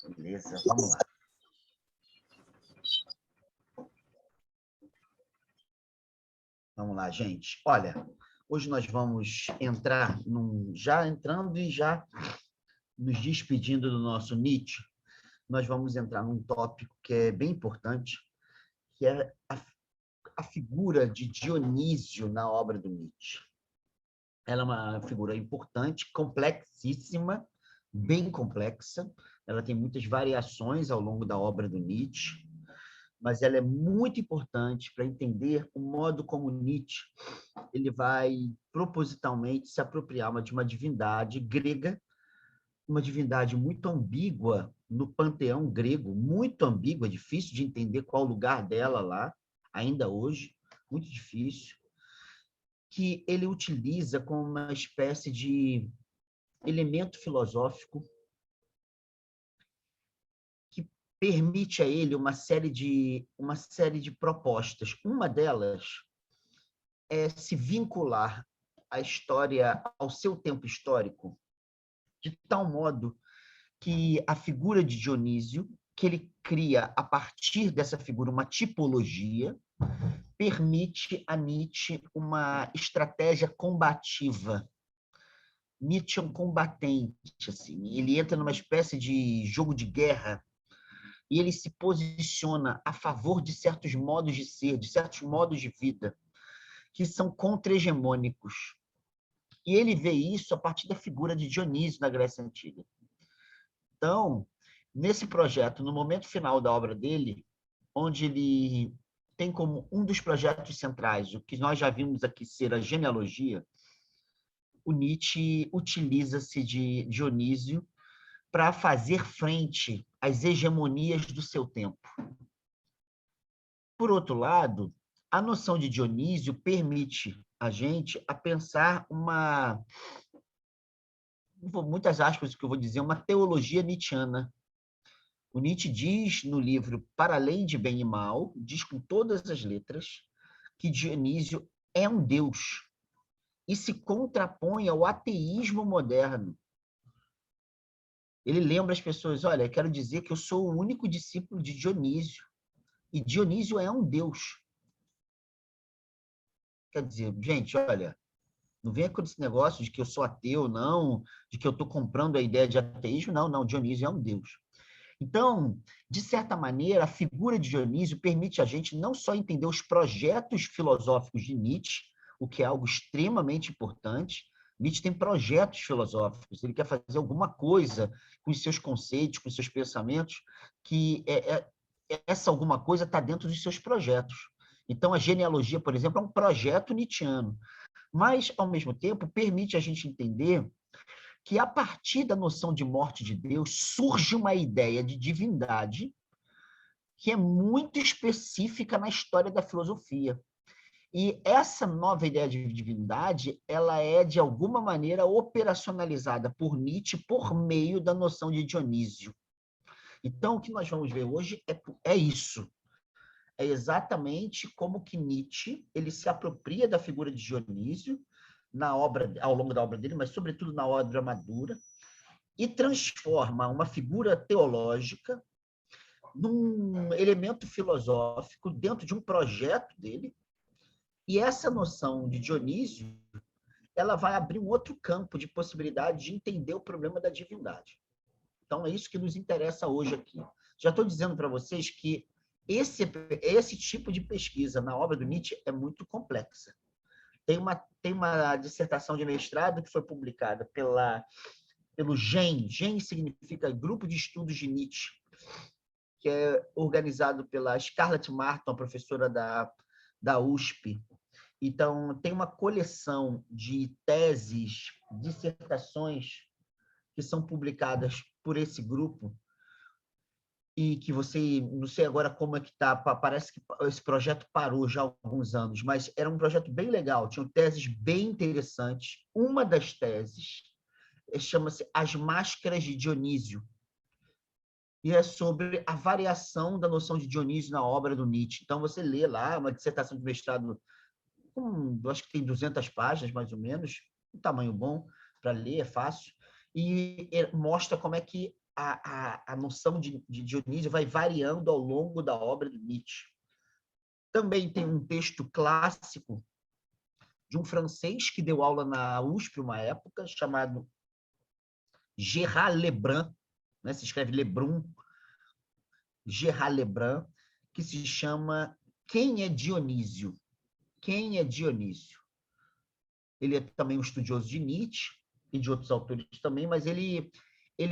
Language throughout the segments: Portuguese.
Beleza, vamos lá. Vamos lá, gente. Olha, hoje nós vamos entrar já entrando e já nos despedindo do nosso Nietzsche. Nós vamos entrar num tópico que é bem importante, que é a figura de Dionísio na obra do Nietzsche. Ela é uma figura importante, complexíssima, bem complexa. Ela tem muitas variações ao longo da obra do Nietzsche, mas ela é muito importante para entender o modo como Nietzsche ele vai propositalmente se apropriar de uma divindade grega, uma divindade muito ambígua no panteão grego, muito ambígua, difícil de entender qual o lugar dela lá, ainda hoje, muito difícil, que ele utiliza como uma espécie de elemento filosófico que permite a ele uma série de propostas. Uma delas é se vincular a história ao seu tempo histórico, de tal modo que a figura de Dionísio, que ele cria a partir dessa figura uma tipologia, permite a Nietzsche uma estratégia combativa. Nietzsche é um combatente, assim, ele entra numa espécie de jogo de guerra e ele se posiciona a favor de certos modos de ser, de certos modos de vida, que são contra-hegemônicos. E ele vê isso a partir da figura de Dionísio na Grécia Antiga. Então, nesse projeto, no momento final da obra dele, onde ele tem como um dos projetos centrais, o que nós já vimos aqui ser a genealogia, o Nietzsche utiliza-se de Dionísio para fazer frente às hegemonias do seu tempo. Por outro lado, a noção de Dionísio permite a gente a pensar muitas aspas, o que eu vou dizer, uma teologia nietzschiana. O Nietzsche diz no livro Para Além de Bem e Mal, diz com todas as letras, que Dionísio é um deus e se contrapõe ao ateísmo moderno. Ele lembra as pessoas, olha, quero dizer que eu sou o único discípulo de Dionísio, e Dionísio é um deus. Quer dizer, gente, olha, não venha com esse negócio de que eu sou ateu, não, de que eu estou comprando a ideia de ateísmo, não, Dionísio é um deus. Então, de certa maneira, a figura de Dionísio permite a gente não só entender os projetos filosóficos de Nietzsche, o que é algo extremamente importante. Nietzsche tem projetos filosóficos, ele quer fazer alguma coisa com os seus conceitos, com os seus pensamentos, que essa alguma coisa está dentro dos seus projetos. Então, a genealogia, por exemplo, é um projeto nietzschiano, mas, ao mesmo tempo, permite a gente entender que, a partir da noção de morte de Deus, surge uma ideia de divindade que é muito específica na história da filosofia. E essa nova ideia de divindade, ela é, de alguma maneira, operacionalizada por Nietzsche por meio da noção de Dionísio. Então, o que nós vamos ver hoje é isso. É exatamente como que Nietzsche ele se apropria da figura de Dionísio na obra, ao longo da obra dele, mas sobretudo na obra madura, e transforma uma figura teológica num elemento filosófico dentro de um projeto dele. E essa noção de Dionísio, ela vai abrir um outro campo de possibilidade de entender o problema da divindade. Então, é isso que nos interessa hoje aqui. Já estou dizendo para vocês que esse tipo de pesquisa na obra do Nietzsche é muito complexa. Tem uma dissertação de mestrado que foi publicada pelo GEM. GEM significa Grupo de Estudos de Nietzsche, que é organizado pela Scarlett Martin, professora da USP. Então, tem uma coleção de teses, dissertações que são publicadas por esse grupo, e que você, não sei agora como é que está, parece que esse projeto parou já há alguns anos, mas era um projeto bem legal, tinham teses bem interessantes. Uma das teses chama-se As Máscaras de Dionísio, e é sobre a variação da noção de Dionísio na obra do Nietzsche. Então, você lê lá uma dissertação de mestrado, acho que tem 200 páginas, mais ou menos, um tamanho bom para ler, é fácil, e mostra como é que a noção de Dionísio vai variando ao longo da obra de Nietzsche. Também tem um texto clássico de um francês que deu aula na USP uma época, chamado Gérard Lebrun, né? Se escreve Lebrun, Gérard Lebrun, que se chama Quem é Dionísio? Quem é Dionísio? Ele é também um estudioso de Nietzsche e de outros autores também, mas ele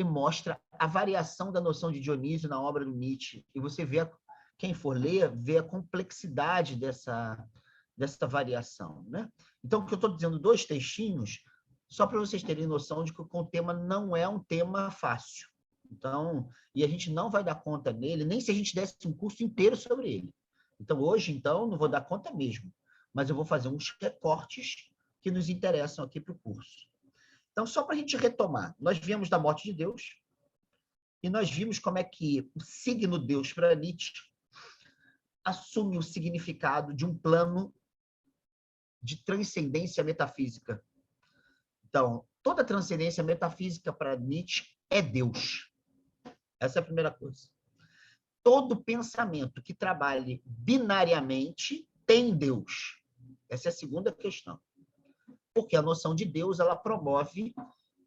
mostra a variação da noção de Dionísio na obra do Nietzsche. E você vê, quem for ler, vê a complexidade dessa variação, né? Então, o que eu estou dizendo, 2 textinhos, só para vocês terem noção de que o tema não é um tema fácil. Então, e a gente não vai dar conta nele, nem se a gente desse um curso inteiro sobre ele. Então, hoje, não vou dar conta mesmo, mas eu vou fazer uns recortes que nos interessam aqui para o curso. Então, só para a gente retomar, nós viemos da morte de Deus e nós vimos como é que o signo Deus para Nietzsche assume o significado de um plano de transcendência metafísica. Então, toda transcendência metafísica para Nietzsche é Deus. Essa é a primeira coisa. Todo pensamento que trabalhe binariamente tem Deus. Essa é a segunda questão. Porque a noção de Deus ela promove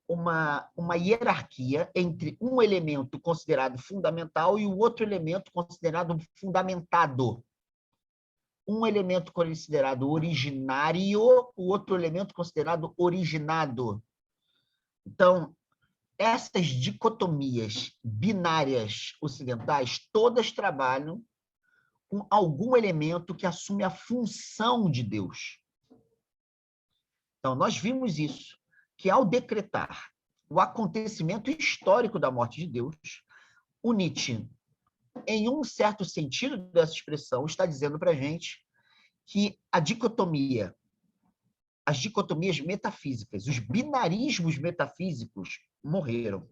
uma hierarquia entre um elemento considerado fundamental e o outro elemento considerado fundamentado. Um elemento considerado originário, o outro elemento considerado originado. Então, essas dicotomias binárias ocidentais, todas trabalham com algum elemento que assume a função de Deus. Então, nós vimos isso, que ao decretar o acontecimento histórico da morte de Deus, o Nietzsche, em um certo sentido dessa expressão, está dizendo para a gente que as dicotomias metafísicas, os binarismos metafísicos morreram.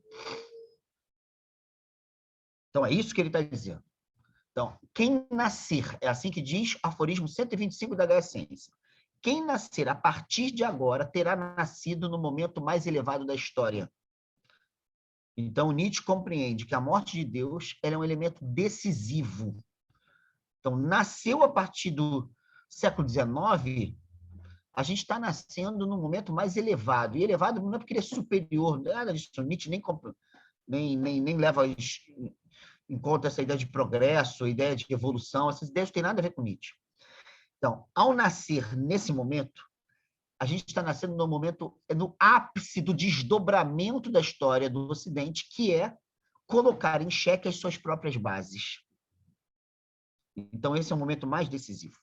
Então, é isso que ele está dizendo. Então, quem nascer, é assim que diz aforismo 125 da Gaia Ciência, quem nascer a partir de agora terá nascido no momento mais elevado da história. Então, Nietzsche compreende que a morte de Deus é um elemento decisivo. Então, nasceu a partir do século XIX, a gente está nascendo no momento mais elevado. E elevado não é porque ele é superior, nada disso. Nietzsche nem leva em conta essa ideia de progresso, ideia de evolução. Essas ideias não têm nada a ver com Nietzsche. Então, ao nascer nesse momento, a gente está nascendo no momento, no ápice do desdobramento da história do Ocidente, que é colocar em xeque as suas próprias bases. Então, esse é o momento mais decisivo.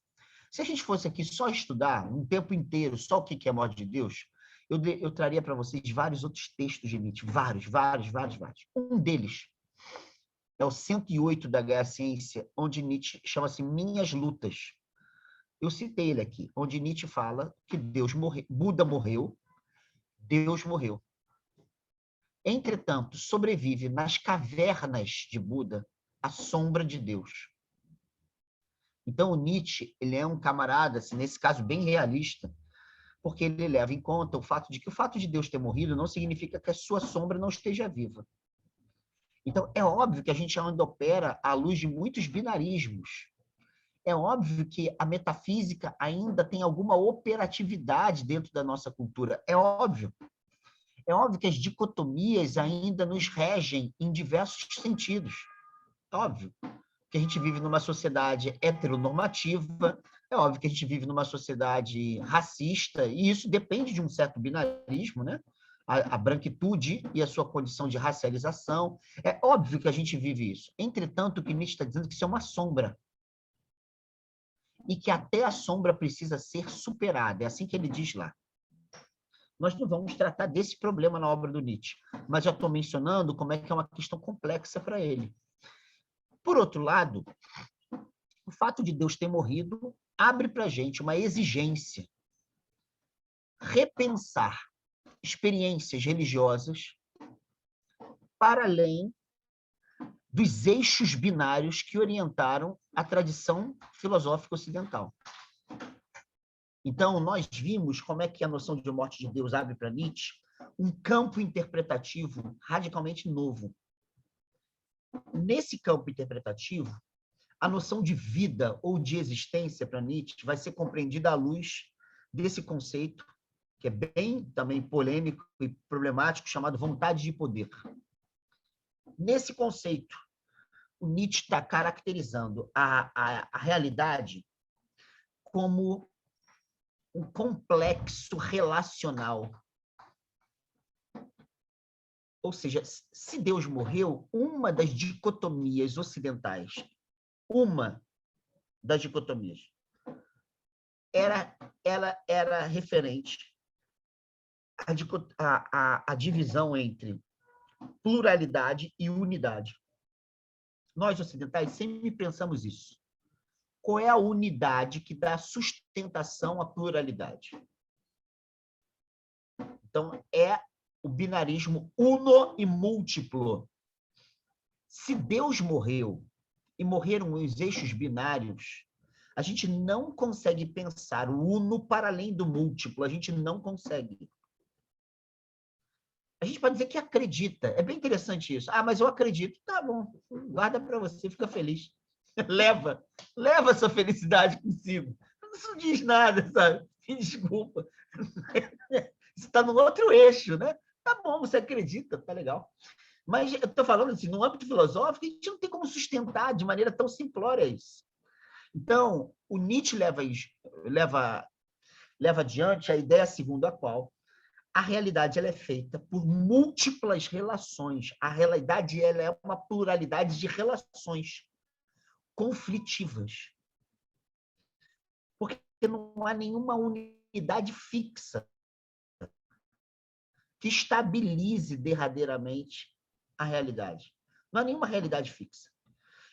Se a gente fosse aqui só estudar um tempo inteiro só o que é a morte de Deus, eu traria para vocês vários outros textos de Nietzsche, vários. Um deles é o 108 da Gaia Ciência, onde Nietzsche chama-se Minhas Lutas. Eu citei ele aqui, onde Nietzsche fala que Buda morreu, Deus morreu. Entretanto, sobrevive nas cavernas de Buda a sombra de Deus. Então, o Nietzsche ele é um camarada, assim, nesse caso, bem realista, porque ele leva em conta o fato de Deus ter morrido não significa que a sua sombra não esteja viva. Então, é óbvio que a gente ainda opera à luz de muitos binarismos. É óbvio que a metafísica ainda tem alguma operatividade dentro da nossa cultura. É óbvio. É óbvio que as dicotomias ainda nos regem em diversos sentidos. É óbvio que a gente vive numa sociedade heteronormativa, é óbvio que a gente vive numa sociedade racista, e isso depende de um certo binarismo, né? A branquitude e a sua condição de racialização. É óbvio que a gente vive isso. Entretanto, o que Nietzsche está dizendo é que isso é uma sombra. E que até a sombra precisa ser superada. É assim que ele diz lá. Nós não vamos tratar desse problema na obra do Nietzsche, mas já estou mencionando como é que é uma questão complexa para ele. Por outro lado, o fato de Deus ter morrido abre para a gente uma exigência. Repensar experiências religiosas para além dos eixos binários que orientaram a tradição filosófica ocidental. Então, nós vimos como é que a noção de morte de Deus abre para Nietzsche um campo interpretativo radicalmente novo. Nesse campo interpretativo, a noção de vida ou de existência para Nietzsche vai ser compreendida à luz desse conceito, que é bem também polêmico e problemático, chamado vontade de poder. Nesse conceito, o Nietzsche está caracterizando a realidade como um complexo relacional. Ou seja, se Deus morreu, uma das dicotomias ocidentais, ela era referente à divisão entre pluralidade e unidade. Nós, ocidentais, sempre pensamos isso. Qual é a unidade que dá sustentação à pluralidade? Então, é o binarismo uno e múltiplo. Se Deus morreu e morreram os eixos binários, a gente não consegue pensar o uno para além do múltiplo. A gente não consegue. A gente pode dizer que acredita. É bem interessante isso. Ah, mas eu acredito. Tá bom, guarda para você, fica feliz. Leva essa felicidade consigo. Isso não diz nada, sabe? Me desculpa. Você está no outro eixo, né? Tá bom, você acredita, tá legal. Mas eu estou falando assim, no âmbito filosófico, a gente não tem como sustentar de maneira tão simplória isso. Então, o Nietzsche leva adiante a ideia segundo a qual a realidade ela é feita por múltiplas relações. A realidade ela é uma pluralidade de relações conflitivas. Porque não há nenhuma unidade fixa que estabilize derradeiramente a realidade. Não há nenhuma realidade fixa.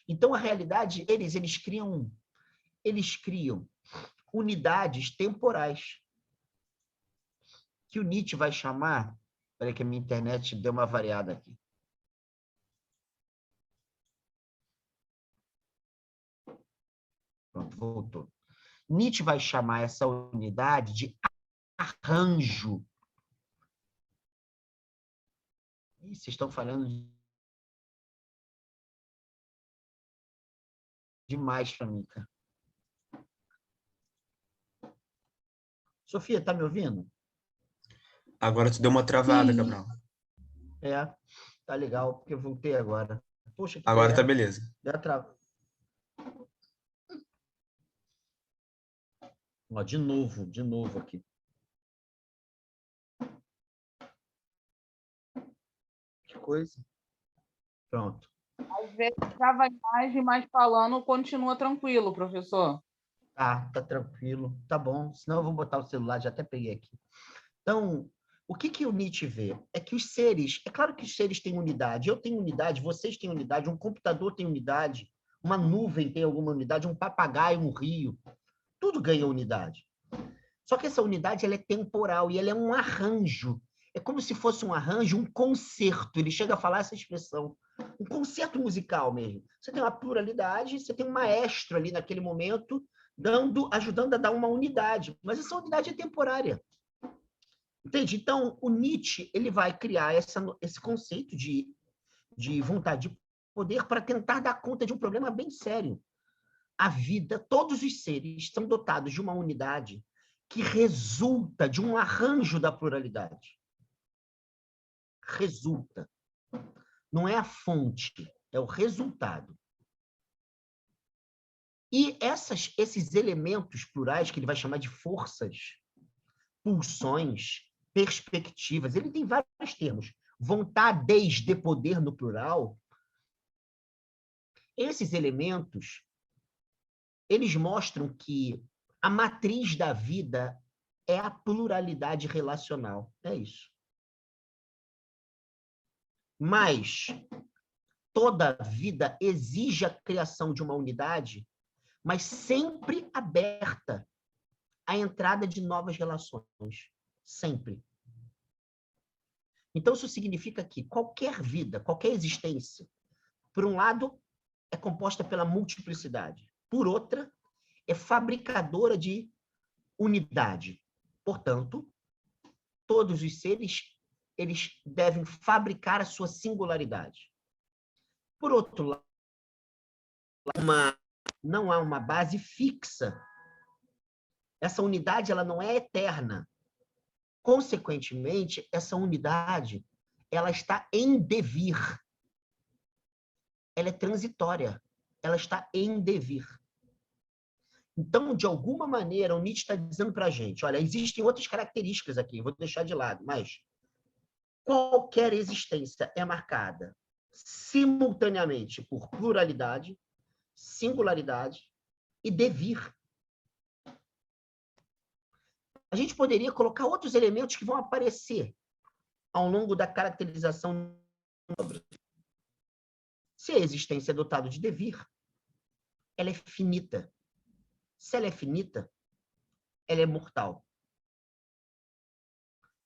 Então, a realidade, eles criam unidades temporais, que o Nietzsche vai chamar... Espera aí que a minha internet deu uma variada aqui. Pronto, voltou. Nietzsche vai chamar essa unidade de arranjo. Ih, vocês estão falando demais para mim, cara. Sofia, tá me ouvindo? Agora tu deu uma travada, Cabral. É, tá legal, porque eu voltei agora. Poxa, que Agora tá pena. beleza. Ó, de novo aqui. Que coisa. Pronto. Às vezes trava a imagem, mas falando continua tranquilo, professor. Tá tranquilo. Tá bom. Senão eu vou botar o celular, já até peguei aqui. Então, o que o Nietzsche vê? É que os seres... É claro que os seres têm unidade. Eu tenho unidade, vocês têm unidade, um computador tem unidade, uma nuvem tem alguma unidade, um papagaio, um rio. Tudo ganha unidade. Só que essa unidade ela é temporal e ela é um arranjo. É como se fosse um arranjo, um concerto. Ele chega a falar essa expressão. Um concerto musical mesmo. Você tem uma pluralidade, você tem um maestro ali naquele momento, ajudando a dar uma unidade. Mas essa unidade é temporária. Entende? Então, o Nietzsche ele vai criar esse conceito de vontade de poder para tentar dar conta de um problema bem sério. A vida, todos os seres são dotados de uma unidade que resulta de um arranjo da pluralidade. Resulta. Não é a fonte, é o resultado. E esses elementos plurais, que ele vai chamar de forças, pulsões, perspectivas, ele tem vários termos. Vontades de poder no plural. Esses elementos, eles mostram que a matriz da vida é a pluralidade relacional. É isso. Mas toda vida exige a criação de uma unidade, mas sempre aberta à entrada de novas relações. Sempre. Então, isso significa que qualquer vida, qualquer existência, por um lado, é composta pela multiplicidade. Por outra, é fabricadora de unidade. Portanto, todos os seres eles devem fabricar a sua singularidade. Por outro lado, não há uma base fixa. Essa unidade ela não é eterna. Consequentemente, essa unidade ela está em devir. Ela é transitória. Ela está em devir. Então, de alguma maneira, o Nietzsche está dizendo para a gente, olha, existem outras características aqui, vou deixar de lado, mas qualquer existência é marcada simultaneamente por pluralidade, singularidade e devir. A gente poderia colocar outros elementos que vão aparecer ao longo da caracterização da obra. Se a existência é dotada de devir, ela é finita. Se ela é finita, ela é mortal.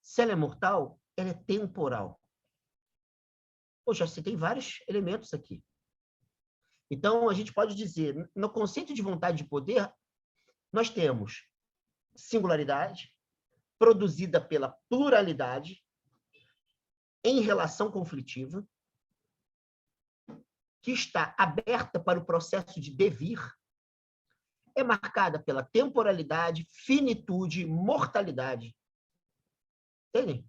Se ela é mortal, ela é temporal. Eu já citei vários elementos aqui. Então, a gente pode dizer, no conceito de vontade de poder, nós temos singularidade, produzida pela pluralidade, em relação conflitiva, que está aberta para o processo de devir, é marcada pela temporalidade, finitude, mortalidade. Entendem?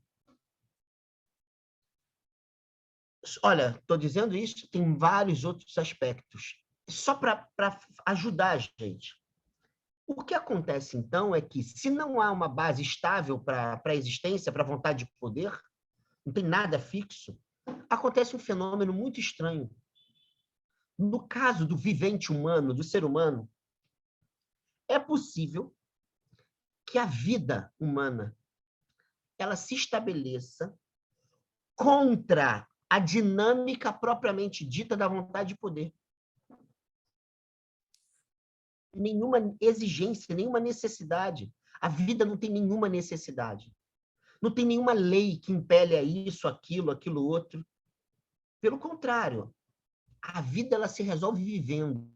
Olha, estou dizendo isso, tem vários outros aspectos. Só para ajudar a gente. O que acontece, então, é que, se não há uma base estável para a existência, para a vontade de poder, não tem nada fixo, acontece um fenômeno muito estranho. No caso do vivente humano, do ser humano, é possível que a vida humana ela se estabeleça contra a dinâmica propriamente dita da vontade de poder. Nenhuma exigência, nenhuma necessidade. A vida não tem nenhuma necessidade. Não tem nenhuma lei que impele a isso, aquilo outro. Pelo contrário, a vida ela se resolve vivendo.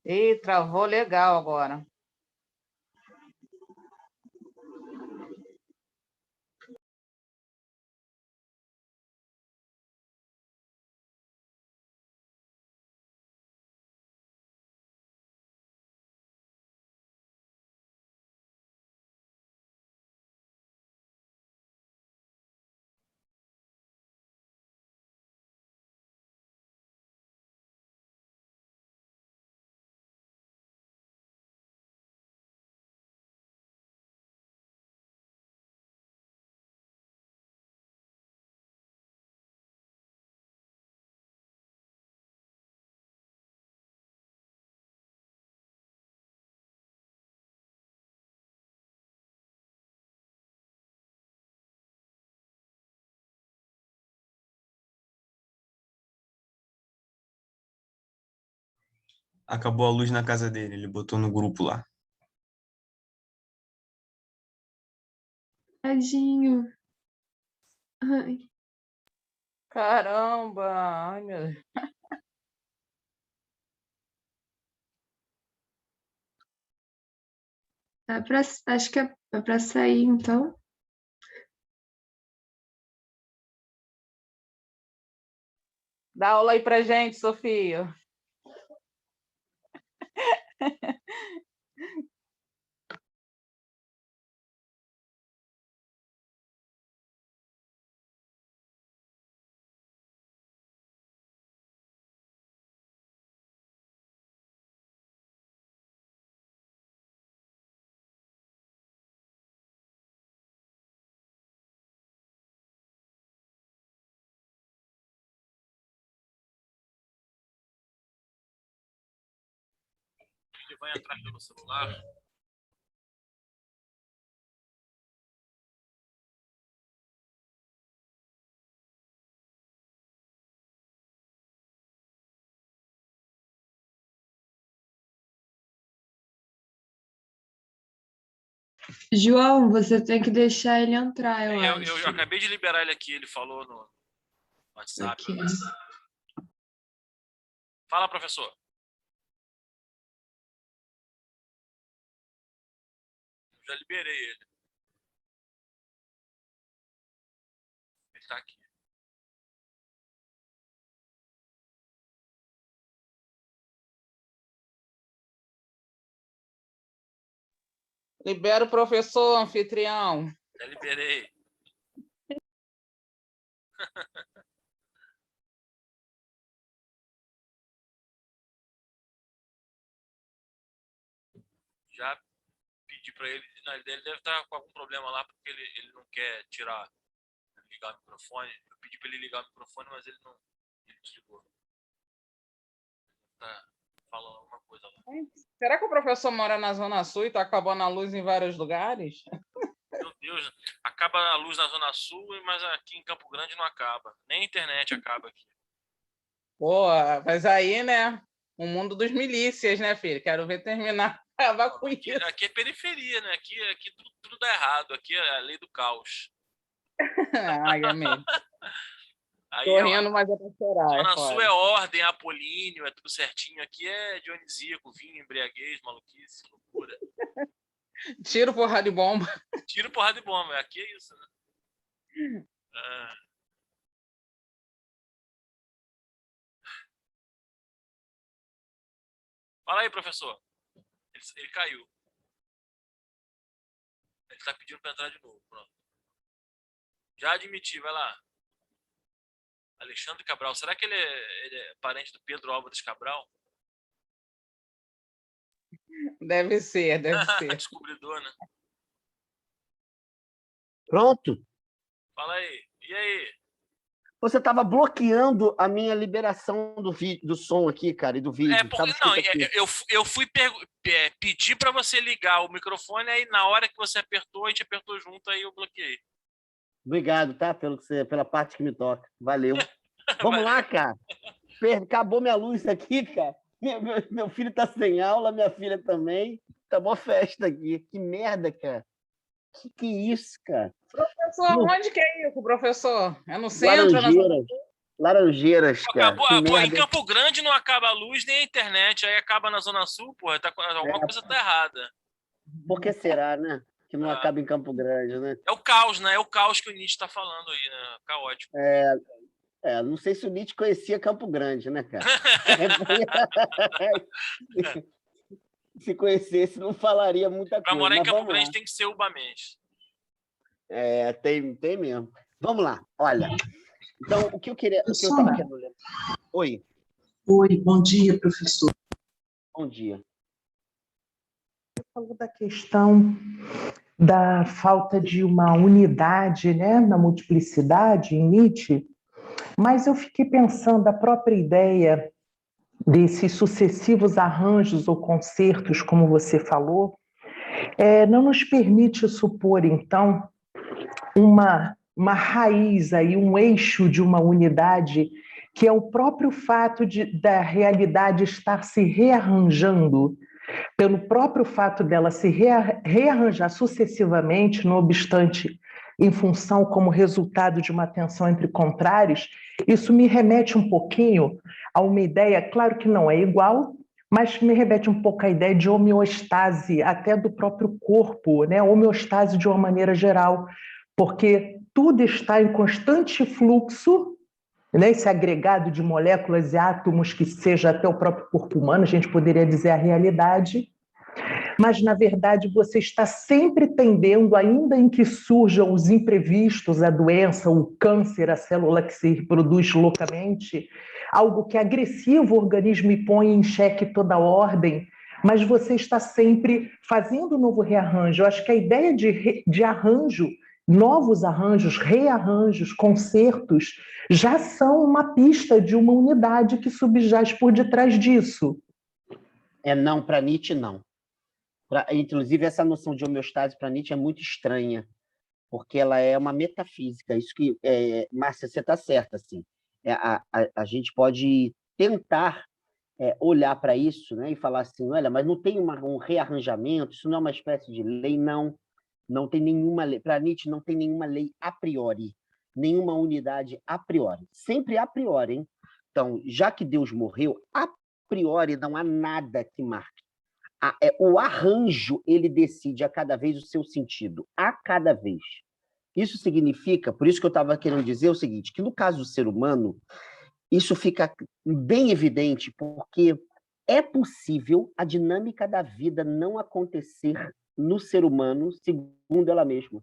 Ih, travou legal agora. Acabou a luz na casa dele, ele botou no grupo lá. Tadinho. Ai, Caramba! Ai, meu Deus. acho que é pra sair, então. Dá aula aí pra gente, Sofia. Ele vai atrás pelo celular. João, você tem que deixar ele entrar, eu Eu acho. acabei de liberar ele aqui, ele falou no WhatsApp. Aqui. Fala, professor. Já liberei ele. Ele tá aqui. Libera o professor, anfitrião. Já liberei. Já pedi para ele. Não, ele deve estar com algum problema lá, porque ele não quer ligar o microfone. Eu pedi para ele ligar o microfone, mas ele desligou. Tá falando alguma coisa lá. Será que o professor mora na Zona Sul e está acabando a luz em vários lugares? Meu Deus, acaba a luz na Zona Sul, mas aqui em Campo Grande não acaba. Nem a internet acaba aqui. Pô, mas aí, né? O mundo dos milícias, né, filho? Quero ver terminar. Acabar com Aqui, isso. aqui é periferia, né? Aqui tudo dá errado. Aqui é a lei do caos. Ai, é mesmo. Aí Tô rindo, mas é pra chorar. Zona É Sul foda. é ordem, é apolíneo, é tudo certinho. Aqui é dionisíaco, vinho, embriaguez, maluquice, loucura. Tiro, porrada de bomba. Tiro, porrada e bomba. Aqui é isso, né? Ah, fala aí, professor. Ele caiu. Ele tá pedindo pra entrar de novo. Pronto. Já admiti, vai lá. Alexandre Cabral. Será que ele é parente do Pedro Álvares Cabral? Deve ser, deve ser. Descobridor, né? Pronto. Fala aí. E aí? Você estava bloqueando a minha liberação do som aqui, cara, e do vídeo. É porque, Tava não, escrito aqui. eu fui pedir para você ligar o microfone, aí na hora que você apertou, a gente apertou junto, aí eu bloqueei. Obrigado, tá? Pela parte que me toca. Valeu. Vamos lá, cara. Acabou minha luz aqui, cara. Meu filho tá sem aula, minha filha também. Tá mó festa aqui. Que merda, cara. Que é isso, cara? Professor, No- onde que é isso, professor? É no centro? Na zona... Laranjeiras, cara. Acabou, Que em merda. Campo Grande não acaba a luz nem a internet, aí acaba na Zona Sul, porra, alguma coisa tá errada. Por que será, né? Que não acaba em Campo Grande, né? É o caos, né? É o caos que o Nietzsche tá falando aí, né? Caótico. Não sei se o Nietzsche conhecia Campo Grande, né, cara? Se conhecesse, não falaria muita Pra coisa. morar em Mas Campo vamos lá. Grande tem que ser ubamense. Tem mesmo. Vamos lá. Olha, então, o que eu estava querendo ler. Oi, Oi, bom dia, professor. bom dia. Falou da questão da falta de uma unidade, né, na multiplicidade em Nietzsche, mas eu fiquei pensando a própria ideia desses sucessivos arranjos ou concertos, como você falou, não nos permite supor, então, uma raiz aí, um eixo de uma unidade, que é o próprio fato da realidade estar se rearranjando, pelo próprio fato dela se rearranjar sucessivamente, não obstante, em função como resultado de uma tensão entre contrários, isso me remete um pouquinho a uma ideia, claro que não é igual, mas me remete um pouco à ideia de homeostase, até do próprio corpo, né? Homeostase de uma maneira geral, porque tudo está em constante fluxo, né? Esse agregado de moléculas e átomos que seja até o próprio corpo humano, a gente poderia dizer a realidade, mas, na verdade, você está sempre tendendo, ainda em que surjam os imprevistos, a doença, o câncer, a célula que se reproduz loucamente, algo que é agressivo o organismo e põe em xeque toda a ordem, mas você está sempre fazendo um novo rearranjo. Eu acho que a ideia de arranjo, novos arranjos, rearranjos, concertos, já são uma pista de uma unidade que subjaz por detrás disso. Não, para Nietzsche, não. Inclusive, essa noção de homeostase para Nietzsche é muito estranha, porque ela é uma metafísica. Isso que, Márcia, você está certa, assim. A gente pode tentar olhar para isso, né, e falar assim, olha, mas não tem um rearranjamento, isso não é uma espécie de lei, não. Não tem nenhuma lei. Para Nietzsche, não tem nenhuma lei a priori, nenhuma unidade a priori. Sempre a priori, hein? Então, já que Deus morreu, a priori não há nada que marque. O arranjo, ele decide a cada vez o seu sentido, a cada vez. Isso significa, por isso que eu estava querendo dizer o seguinte, que no caso do ser humano, isso fica bem evidente, porque é possível a dinâmica da vida não acontecer no ser humano segundo ela mesma.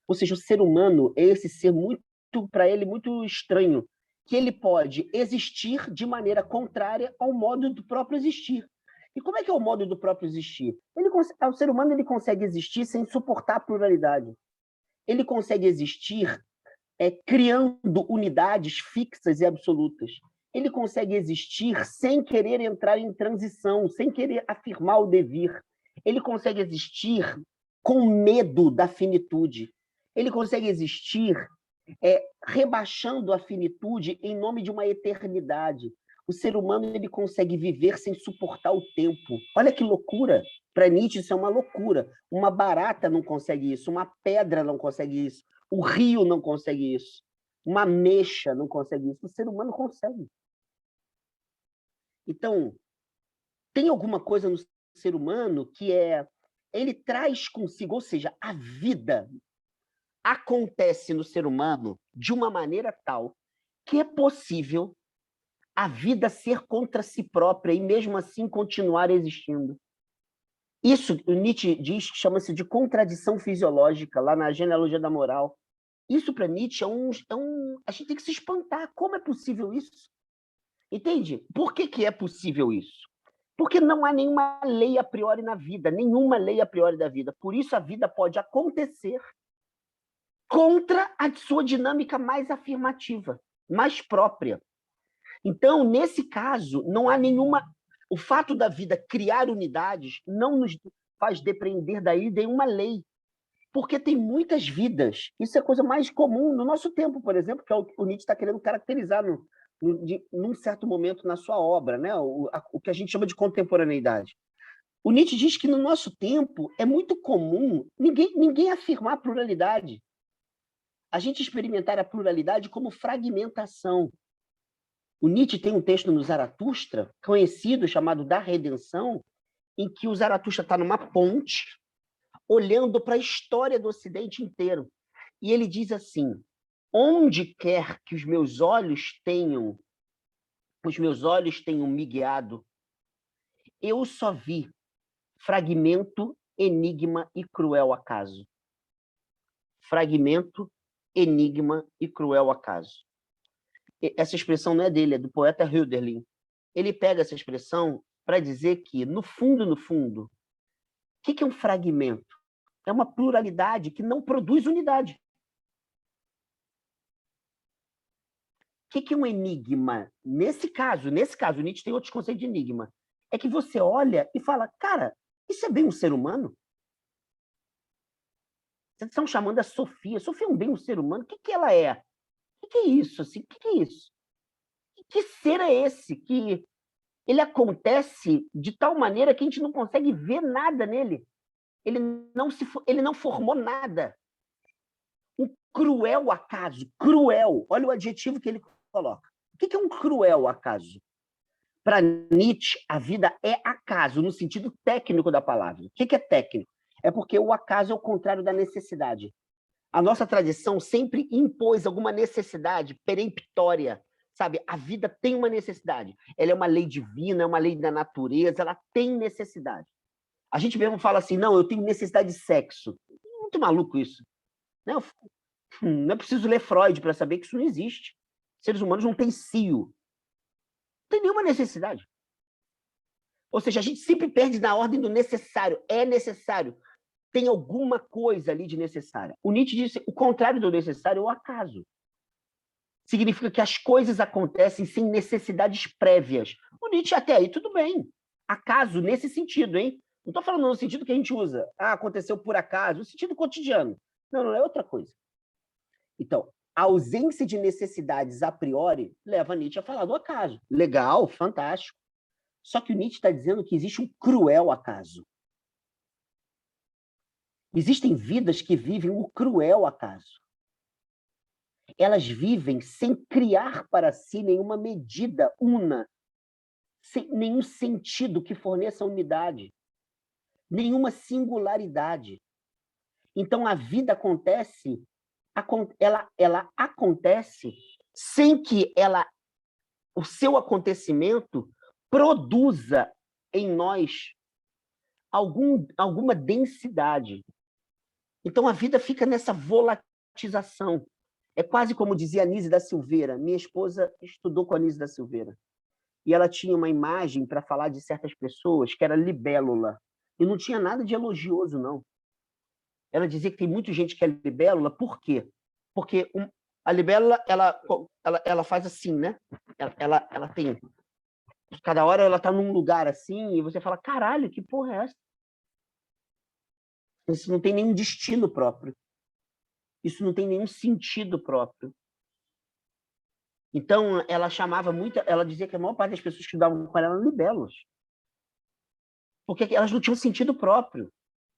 Ou seja, o ser humano é esse ser muito, para ele, muito estranho, que ele pode existir de maneira contrária ao modo do próprio existir. E como é que é o modo do próprio existir? O ser humano ele consegue existir sem suportar a pluralidade. Ele consegue existir criando unidades fixas e absolutas. Ele consegue existir sem querer entrar em transição, sem querer afirmar o devir. Ele consegue existir com medo da finitude. Ele consegue existir rebaixando a finitude em nome de uma eternidade. O ser humano ele consegue viver sem suportar o tempo. Olha que loucura! Para Nietzsche isso é uma loucura. Uma barata não consegue isso, uma pedra não consegue isso, o rio não consegue isso, uma ameixa não consegue isso, o ser humano consegue. Então, tem alguma coisa no ser humano que ele traz consigo, ou seja, a vida acontece no ser humano de uma maneira tal que é possível a vida ser contra si própria e mesmo assim continuar existindo. Isso, o Nietzsche diz que chama-se de contradição fisiológica, lá na Genealogia da Moral. Isso, para Nietzsche, a gente tem que se espantar. Como é possível isso? Entende? Por que é possível isso? Porque não há nenhuma lei a priori na vida, nenhuma lei a priori da vida. Por isso a vida pode acontecer contra a sua dinâmica mais afirmativa, mais própria. Então, nesse caso, não há nenhuma... O fato da vida criar unidades não nos faz depender daí de uma lei, porque tem muitas vidas. Isso é a coisa mais comum no nosso tempo, por exemplo, que é o Nietzsche está querendo caracterizar num certo momento na sua obra, né? O que a gente chama de contemporaneidade. O Nietzsche diz que no nosso tempo é muito comum ninguém afirmar a pluralidade. A gente experimentar a pluralidade como fragmentação. O Nietzsche tem um texto no Zaratustra, conhecido, chamado Da Redenção, em que o Zaratustra está numa ponte, olhando para a história do Ocidente inteiro. E ele diz assim: onde quer que os meus olhos tenham me guiado, eu só vi fragmento, enigma e cruel acaso. Fragmento, enigma e cruel acaso. Essa expressão não é dele, é do poeta Hölderlin. Ele pega essa expressão para dizer que, no fundo, o que é um fragmento? É uma pluralidade que não produz unidade. O que é um enigma? Nesse caso, Nietzsche tem outros conceitos de enigma. É que você olha e fala, cara, isso é bem um ser humano? Vocês estão chamando a Sofia. Sofia é bem um ser humano? O que ela é? O que é isso? Assim? O que é isso? Que ser é esse? Que ele acontece de tal maneira que a gente não consegue ver nada nele. Ele não formou nada. Um cruel acaso. Cruel. Olha o adjetivo que ele coloca. O que é um cruel acaso? Para Nietzsche, a vida é acaso, no sentido técnico da palavra. O que é técnico? É porque o acaso é o contrário da necessidade. A nossa tradição sempre impôs alguma necessidade peremptória, sabe? A vida tem uma necessidade. Ela é uma lei divina, é uma lei da natureza, ela tem necessidade. A gente mesmo fala assim, não, eu tenho necessidade de sexo. Muito maluco isso. Não é preciso ler Freud para saber que isso não existe. Seres humanos não têm cio. Não tem nenhuma necessidade. Ou seja, a gente sempre perde na ordem do necessário. É necessário. Tem alguma coisa ali de necessária. O Nietzsche disse, o contrário do necessário é o acaso. Significa que as coisas acontecem sem necessidades prévias. O Nietzsche, até aí, tudo bem. Acaso, nesse sentido, hein? Não estou falando no sentido que a gente usa. Aconteceu por acaso. No sentido cotidiano. Não é outra coisa. Então, a ausência de necessidades a priori leva Nietzsche a falar do acaso. Legal, fantástico. Só que o Nietzsche está dizendo que existe um cruel acaso. Existem vidas que vivem o cruel acaso. Elas vivem sem criar para si nenhuma medida una, sem nenhum sentido que forneça unidade, nenhuma singularidade. Então, a vida acontece, ela acontece sem que o seu acontecimento produza em nós alguma densidade. Então, a vida fica nessa volatização. É quase como dizia a Anísia da Silveira. Minha esposa estudou com a Anísia da Silveira. E ela tinha uma imagem para falar de certas pessoas que era libélula. E não tinha nada de elogioso, não. Ela dizia que tem muita gente que é libélula. Por quê? Porque a libélula, ela faz assim, né? Ela tem... Cada hora ela está num lugar assim e você fala, caralho, que porra é essa? Isso não tem nenhum destino próprio. Isso não tem nenhum sentido próprio. Então, ela chamava muito... Ela dizia que a maior parte das pessoas que estudavam com ela eram libélulas. Porque elas não tinham sentido próprio.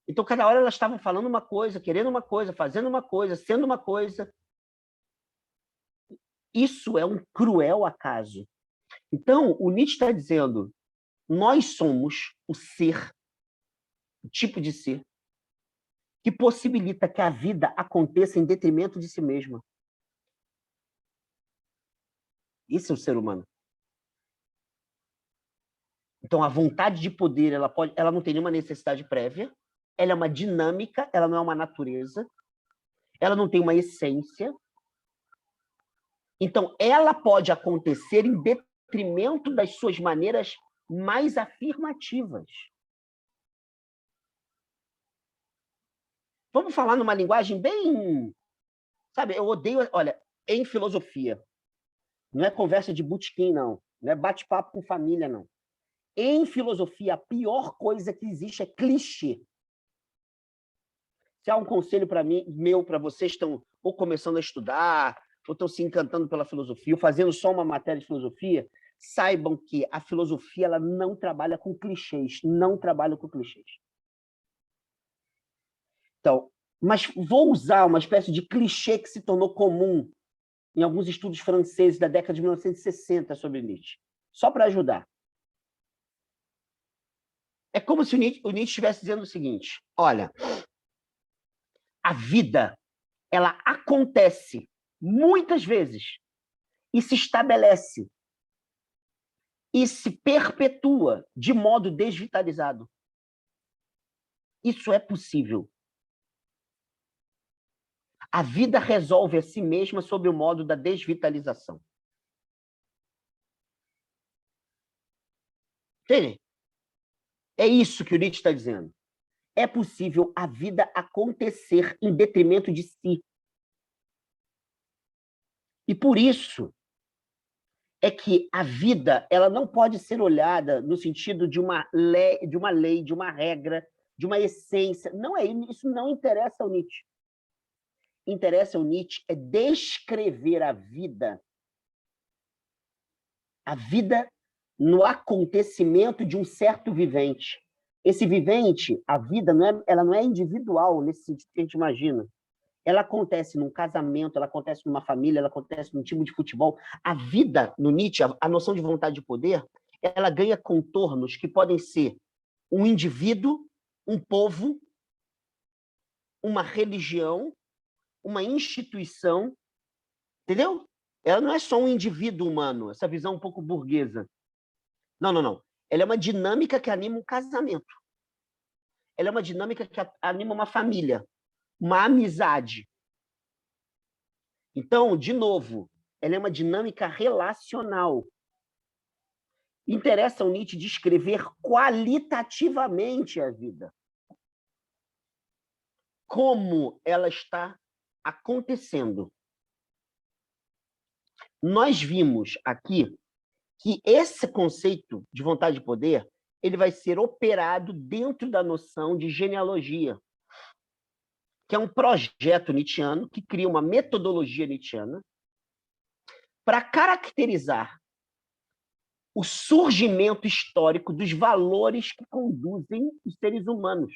Então, cada hora elas estavam falando uma coisa, querendo uma coisa, fazendo uma coisa, sendo uma coisa. Isso é um cruel acaso. Então, o Nietzsche está dizendo, nós somos o ser, o tipo de ser, que possibilita que a vida aconteça em detrimento de si mesma. Esse é o ser humano. Então, a vontade de poder, ela não tem nenhuma necessidade prévia, ela é uma dinâmica, ela não é uma natureza, ela não tem uma essência. Então, ela pode acontecer em detrimento das suas maneiras mais afirmativas. Vamos falar numa linguagem bem... Sabe, eu odeio... Olha, em filosofia, não é conversa de botequim, não. Não é bate-papo com família, não. Em filosofia, a pior coisa que existe é clichê. Se há um conselho meu para vocês que estão ou começando a estudar, ou estão se encantando pela filosofia, ou fazendo só uma matéria de filosofia, saibam que a filosofia ela não trabalha com clichês, não trabalha com clichês. Então, mas vou usar uma espécie de clichê que se tornou comum em alguns estudos franceses da década de 1960 sobre Nietzsche, só para ajudar. É como se o Nietzsche estivesse dizendo o seguinte, olha, a vida, ela acontece muitas vezes e se estabelece e se perpetua de modo desvitalizado. Isso é possível. A vida resolve a si mesma sob o modo da desvitalização. Entende? É isso que o Nietzsche está dizendo. É possível a vida acontecer em detrimento de si. E por isso é que a vida ela não pode ser olhada no sentido de uma lei, de uma regra, de uma essência. Não é isso, não interessa ao Nietzsche. Interessa ao Nietzsche é descrever a vida no acontecimento de um certo vivente. Esse vivente, a vida, ela não é individual nesse sentido que a gente imagina. Ela acontece num casamento, ela acontece numa família, ela acontece num time de futebol. A vida, no Nietzsche, a noção de vontade de poder, ela ganha contornos que podem ser um indivíduo, um povo, uma religião, uma instituição, entendeu? Ela não é só um indivíduo humano, essa visão um pouco burguesa. Não, não, não. Ela é uma dinâmica que anima um casamento. Ela é uma dinâmica que anima uma família, uma amizade. Então, de novo, ela é uma dinâmica relacional. Interessa ao Nietzsche descrever qualitativamente a vida. Como ela está acontecendo. Nós vimos aqui que esse conceito de vontade de poder ele vai ser operado dentro da noção de genealogia, que é um projeto nietzschiano que cria uma metodologia nietzschiana para caracterizar o surgimento histórico dos valores que conduzem os seres humanos.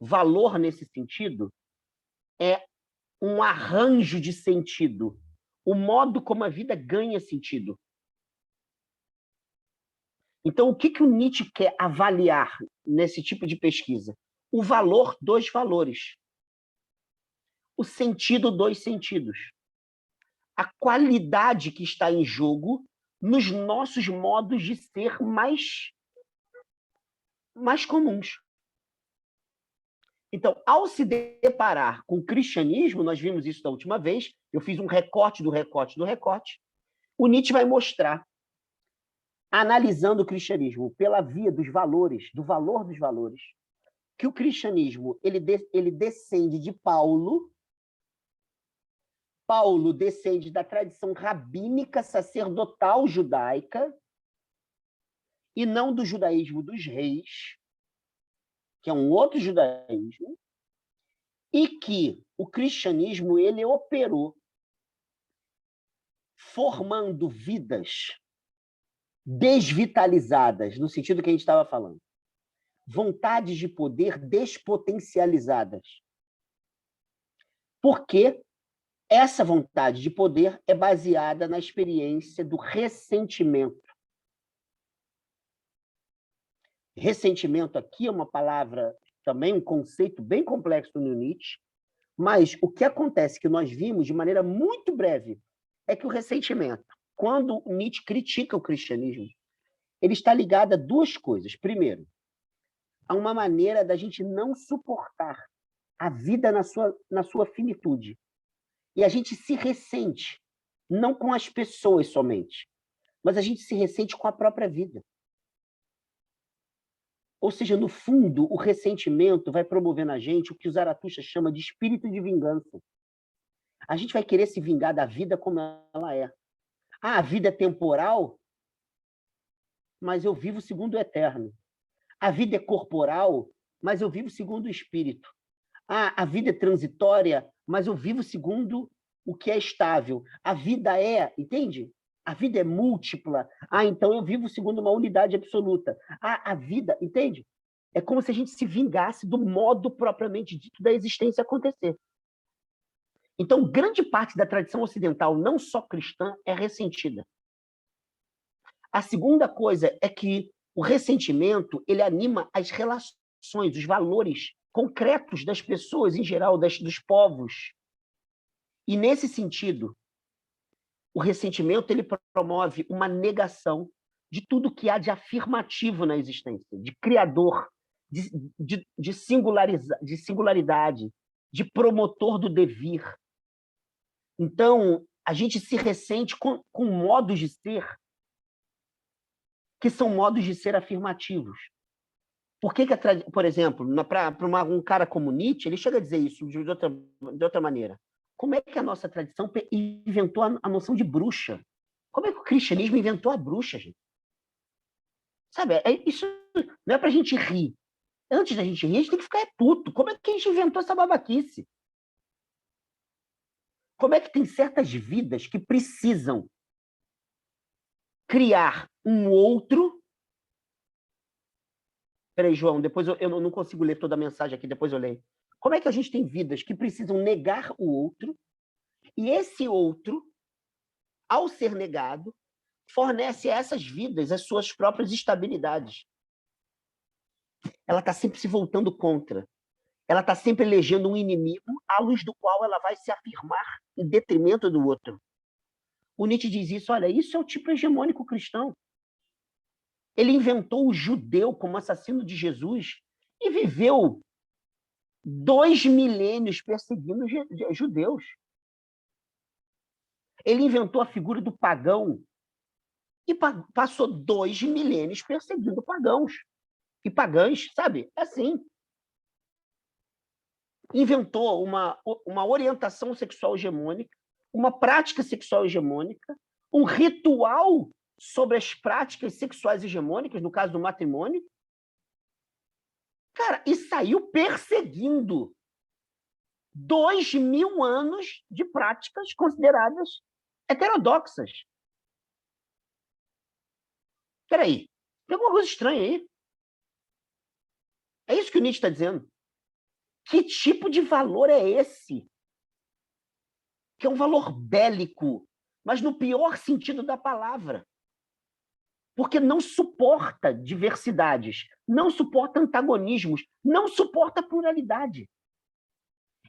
Valor, nesse sentido, é um arranjo de sentido, o modo como a vida ganha sentido. Então, o que o Nietzsche quer avaliar nesse tipo de pesquisa? O valor dos valores. O sentido dos sentidos. A qualidade que está em jogo nos nossos modos de ser mais comuns. Então, ao se deparar com o cristianismo, nós vimos isso da última vez, eu fiz um recorte do recorte do recorte, o Nietzsche vai mostrar, analisando o cristianismo pela via dos valores, do valor dos valores, que o cristianismo ele descende de Paulo. Paulo descende da tradição rabínica sacerdotal judaica e não do judaísmo dos reis, que é um outro judaísmo, e que o cristianismo ele operou formando vidas desvitalizadas, no sentido que a gente estava falando. Vontades de poder despotencializadas. Porque essa vontade de poder é baseada na experiência do ressentimento. Ressentimento aqui é uma palavra, também um conceito bem complexo no Nietzsche, mas o que acontece, que nós vimos de maneira muito breve, é que o ressentimento, quando Nietzsche critica o cristianismo, ele está ligado a duas coisas. Primeiro, a uma maneira da gente não suportar a vida na sua finitude. E a gente se ressente, não com as pessoas somente, mas a gente se ressente com a própria vida. Ou seja, no fundo, o ressentimento vai promover na gente o que o Zaratustra chama de espírito de vingança. A gente vai querer se vingar da vida como ela é. Ah, a vida é temporal, mas eu vivo segundo o eterno. A vida é corporal, mas eu vivo segundo o espírito. Ah, a vida é transitória, mas eu vivo segundo o que é estável. A vida é, entende? A vida é múltipla. Ah, então eu vivo segundo uma unidade absoluta. Ah, a vida, entende? É como se a gente se vingasse do modo propriamente dito da existência acontecer. Então, grande parte da tradição ocidental, não só cristã, é ressentida. A segunda coisa é que o ressentimento, ele anima as relações, os valores concretos das pessoas em geral, dos povos. E, nesse sentido, o ressentimento ele promove uma negação de tudo que há de afirmativo na existência, de criador, de singularidade, de promotor do devir. Então, a gente se ressente com modos de ser que são modos de ser afirmativos. Por que por exemplo, para um cara como Nietzsche, ele chega a dizer isso de outra maneira. Como é que a nossa tradição inventou a noção de bruxa? Como é que o cristianismo inventou a bruxa, gente? Sabe, isso não é para a gente rir. Antes da gente rir, a gente tem que ficar puto. Como é que a gente inventou essa babaquice? Como é que tem certas vidas que precisam criar um outro... Peraí, João, depois eu não consigo ler toda a mensagem aqui, depois eu leio. Como é que a gente tem vidas que precisam negar o outro, e esse outro, ao ser negado, fornece a essas vidas as suas próprias estabilidades? Ela está sempre se voltando contra. Ela está sempre elegendo um inimigo à luz do qual ela vai se afirmar em detrimento do outro. O Nietzsche diz isso, olha, isso é o tipo hegemônico cristão. Ele inventou o judeu como assassino de Jesus e viveu 2 milênios perseguindo judeus. Ele inventou a figura do pagão e passou 2 milênios perseguindo pagãos. E pagãs, sabe? É assim. Inventou uma orientação sexual hegemônica, uma prática sexual hegemônica, um ritual sobre as práticas sexuais hegemônicas, no caso do matrimônio. Cara, e saiu perseguindo 2000 anos de práticas consideradas heterodoxas. Espera aí, tem alguma coisa estranha aí? É isso que o Nietzsche está dizendo. Que tipo de valor é esse? Que é um valor bélico, mas no pior sentido da palavra. Porque não suporta diversidades, não suporta antagonismos, não suporta pluralidade.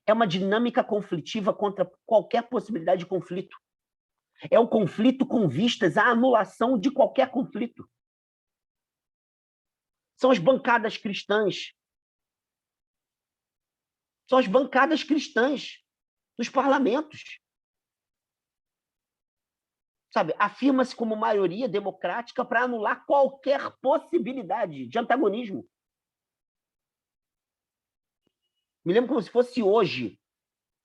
É uma dinâmica conflitiva contra qualquer possibilidade de conflito. É o conflito com vistas à anulação de qualquer conflito. São as bancadas cristãs. São as bancadas cristãs nos parlamentos. Sabe, afirma-se como maioria democrática para anular qualquer possibilidade de antagonismo. Me lembro como se fosse hoje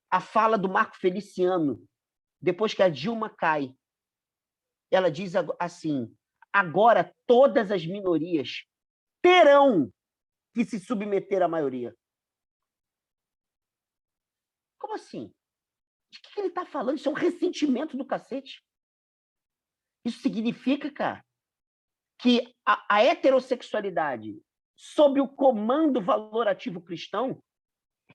a fala do Marco Feliciano, depois que a Dilma cai. Ela diz assim: agora todas as minorias terão que se submeter à maioria. Como assim? De que ele está falando? Isso é um ressentimento do cacete. Isso significa, cara, que a heterossexualidade, sob o comando valorativo cristão,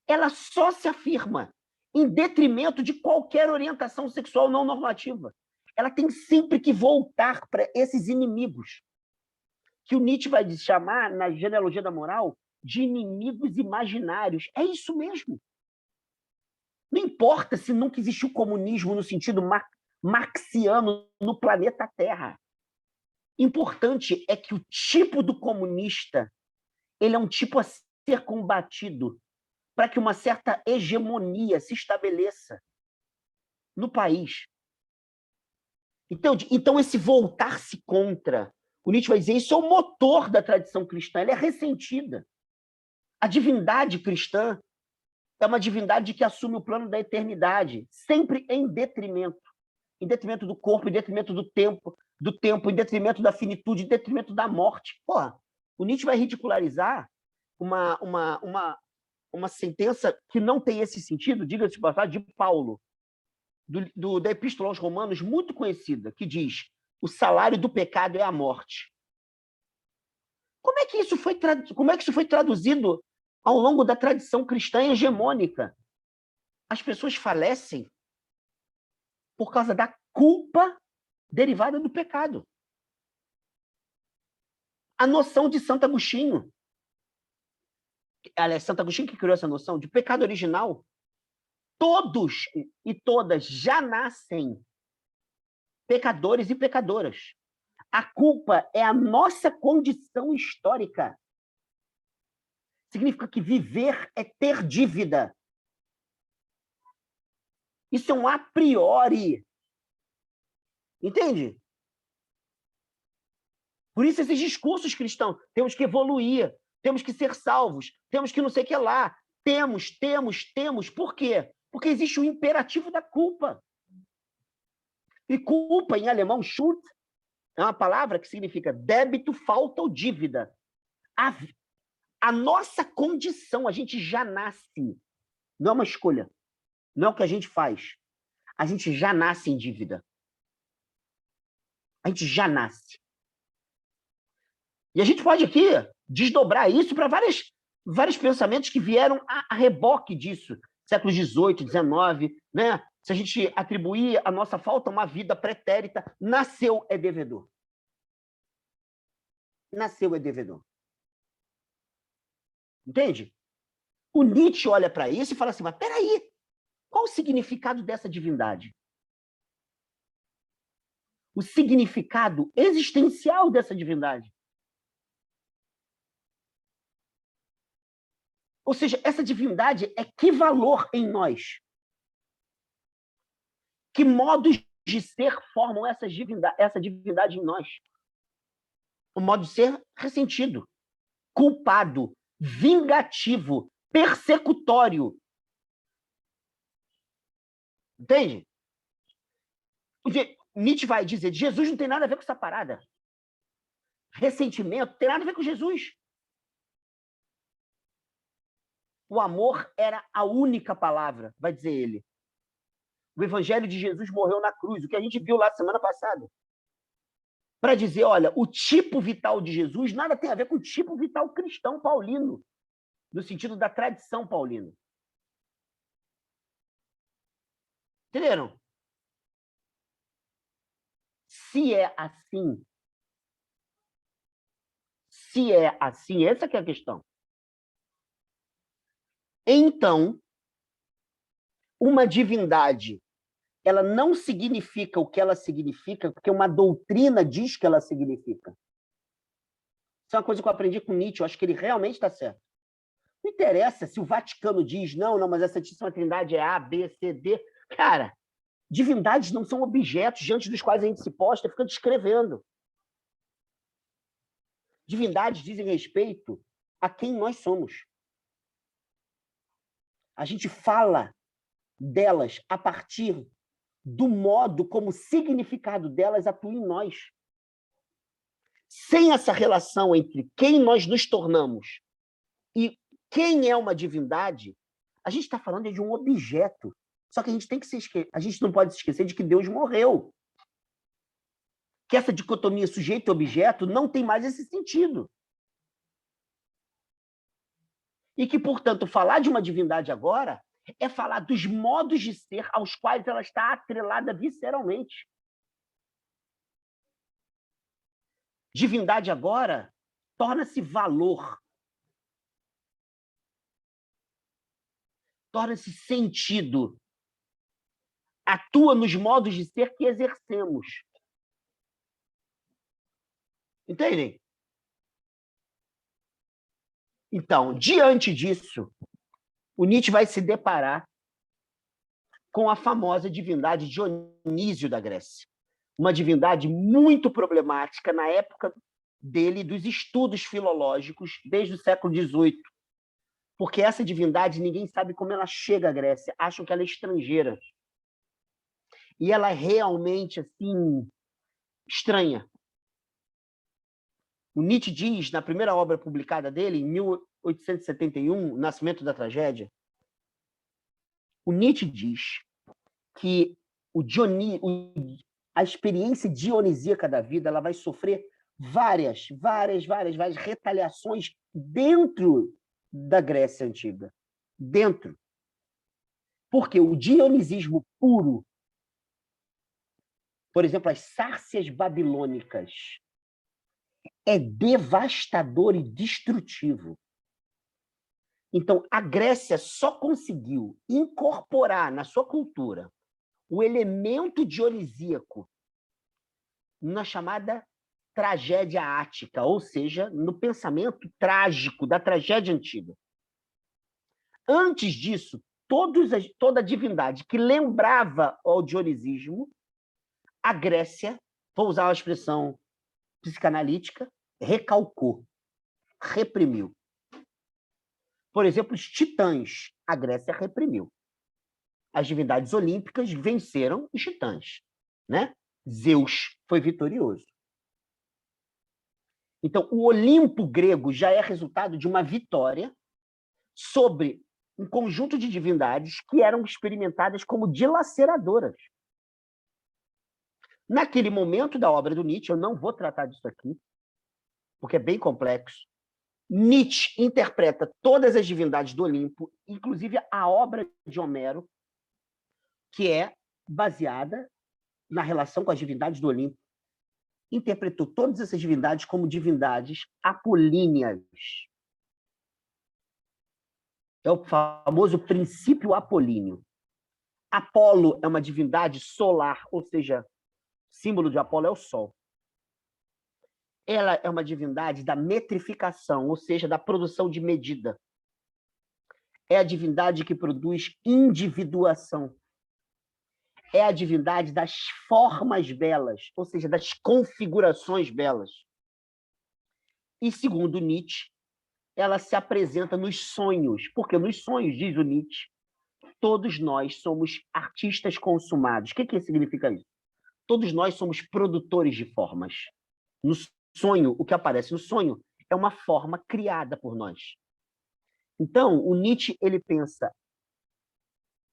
ela só se afirma em detrimento de qualquer orientação sexual não normativa. Ela tem sempre que voltar para esses inimigos, que o Nietzsche vai chamar, na genealogia da moral, de inimigos imaginários. É isso mesmo. Não importa se nunca existiu comunismo no sentido marxiano no planeta Terra. Importante é que o tipo do comunista ele é um tipo a ser combatido para que uma certa hegemonia se estabeleça no país. Então esse voltar-se contra, o Nietzsche vai dizer, isso é o motor da tradição cristã, ela é ressentida. A divindade cristã é uma divindade que assume o plano da eternidade, sempre em detrimento do corpo, em detrimento do tempo, em detrimento da finitude, em detrimento da morte. Porra, o Nietzsche vai ridicularizar uma sentença que não tem esse sentido, diga-se de passagem, de Paulo, da Epístola aos Romanos, muito conhecida, que diz: o salário do pecado é a morte. Como é que isso foi traduzido ao longo da tradição cristã hegemônica? As pessoas falecem por causa da culpa derivada do pecado. A noção de Santo Agostinho, aliás, Santo Agostinho que criou essa noção de pecado original, todos e todas já nascem pecadores e pecadoras. A culpa é a nossa condição histórica. Significa que viver é ter dívida. Isso é um a priori. Entende? Por isso esses discursos cristãos. Temos que evoluir, temos que ser salvos, temos que não sei o que lá. Temos. Por quê? Porque existe o imperativo da culpa. E culpa, em alemão, Schuld, é uma palavra que significa débito, falta ou dívida. A nossa condição, a gente já nasce. Não é uma escolha. Não é o que a gente faz. A gente já nasce em dívida. A gente já nasce. E a gente pode aqui desdobrar isso para vários pensamentos que vieram a reboque disso. Séculos XVIII, XIX, né? Se a gente atribuir a nossa falta a uma vida pretérita, nasceu é devedor. Nasceu é devedor. Entende? O Nietzsche olha para isso e fala assim, mas peraí, qual o significado dessa divindade? O significado existencial dessa divindade. Ou seja, essa divindade é que valor em nós? Que modos de ser formam essa divindade em nós? O modo de ser ressentido, culpado, vingativo, persecutório. Entende? Nietzsche vai dizer, Jesus não tem nada a ver com essa parada. Ressentimento tem nada a ver com Jesus. O amor era a única palavra, vai dizer ele. O evangelho de Jesus morreu na cruz, o que a gente viu lá semana passada. Para dizer, olha, o tipo vital de Jesus nada tem a ver com o tipo vital cristão paulino. no sentido da tradição paulina. Entenderam? Se é assim, essa que é a questão. Então, uma divindade, ela não significa o que ela significa, porque uma doutrina diz que ela significa. Isso é uma coisa que eu aprendi com Nietzsche, eu acho que ele realmente está certo. Não interessa se o Vaticano diz, não, mas a Santíssima Trindade é A, B, C, D. Cara, divindades não são objetos diante dos quais a gente se posta e fica descrevendo. Divindades dizem respeito a quem nós somos. A gente fala delas a partir do modo como o significado delas atua em nós. Sem essa relação entre quem nós nos tornamos e quem é uma divindade, a gente está falando de um objeto. Só que a gente não pode se esquecer de que Deus morreu. Que essa dicotomia sujeito e objeto não tem mais esse sentido. E que, portanto, falar de uma divindade agora é falar dos modos de ser aos quais ela está atrelada visceralmente. Divindade agora torna-se valor. Torna-se sentido. Atua nos modos de ser que exercemos. Entendem? Então, diante disso, o Nietzsche vai se deparar com a famosa divindade Dionísio da Grécia. Uma divindade muito problemática na época dele, dos estudos filológicos, desde o século XVIII. Porque essa divindade, ninguém sabe como ela chega à Grécia. Acham que ela é estrangeira. E ela é realmente, assim, estranha. O Nietzsche diz, na primeira obra publicada dele, em 1871, Nascimento da Tragédia, o Nietzsche diz que a experiência dionisíaca da vida ela vai sofrer várias retaliações dentro da Grécia Antiga. Dentro. Porque o dionisismo puro, por exemplo, as sárcias babilônicas, é devastador e destrutivo. Então, a Grécia só conseguiu incorporar na sua cultura o elemento dionisíaco na chamada tragédia ática, ou seja, no pensamento trágico da tragédia antiga. Antes disso, toda divindade que lembrava ao dionisismo, a Grécia, vou usar a expressão psicanalítica, recalcou, reprimiu. Por exemplo, os titãs, a Grécia reprimiu. As divindades olímpicas venceram os titãs, né? Zeus foi vitorioso. Então, o Olimpo grego já é resultado de uma vitória sobre um conjunto de divindades que eram experimentadas como dilaceradoras. Naquele momento da obra do Nietzsche, eu não vou tratar disso aqui, porque é bem complexo, Nietzsche interpreta todas as divindades do Olimpo, inclusive a obra de Homero, que é baseada na relação com as divindades do Olimpo. Interpretou todas essas divindades como divindades apolíneas. É o famoso princípio apolíneo. Apolo é uma divindade solar, ou seja, símbolo de Apolo é o Sol. Ela é uma divindade da metrificação, ou seja, da produção de medida. É a divindade que produz individuação. É a divindade das formas belas, ou seja, das configurações belas. E, segundo Nietzsche, ela se apresenta nos sonhos, porque nos sonhos, diz o Nietzsche, todos nós somos artistas consumados. O que significa isso? Todos nós somos produtores de formas. No sonho, o que aparece no sonho é uma forma criada por nós. Então, o Nietzsche ele pensa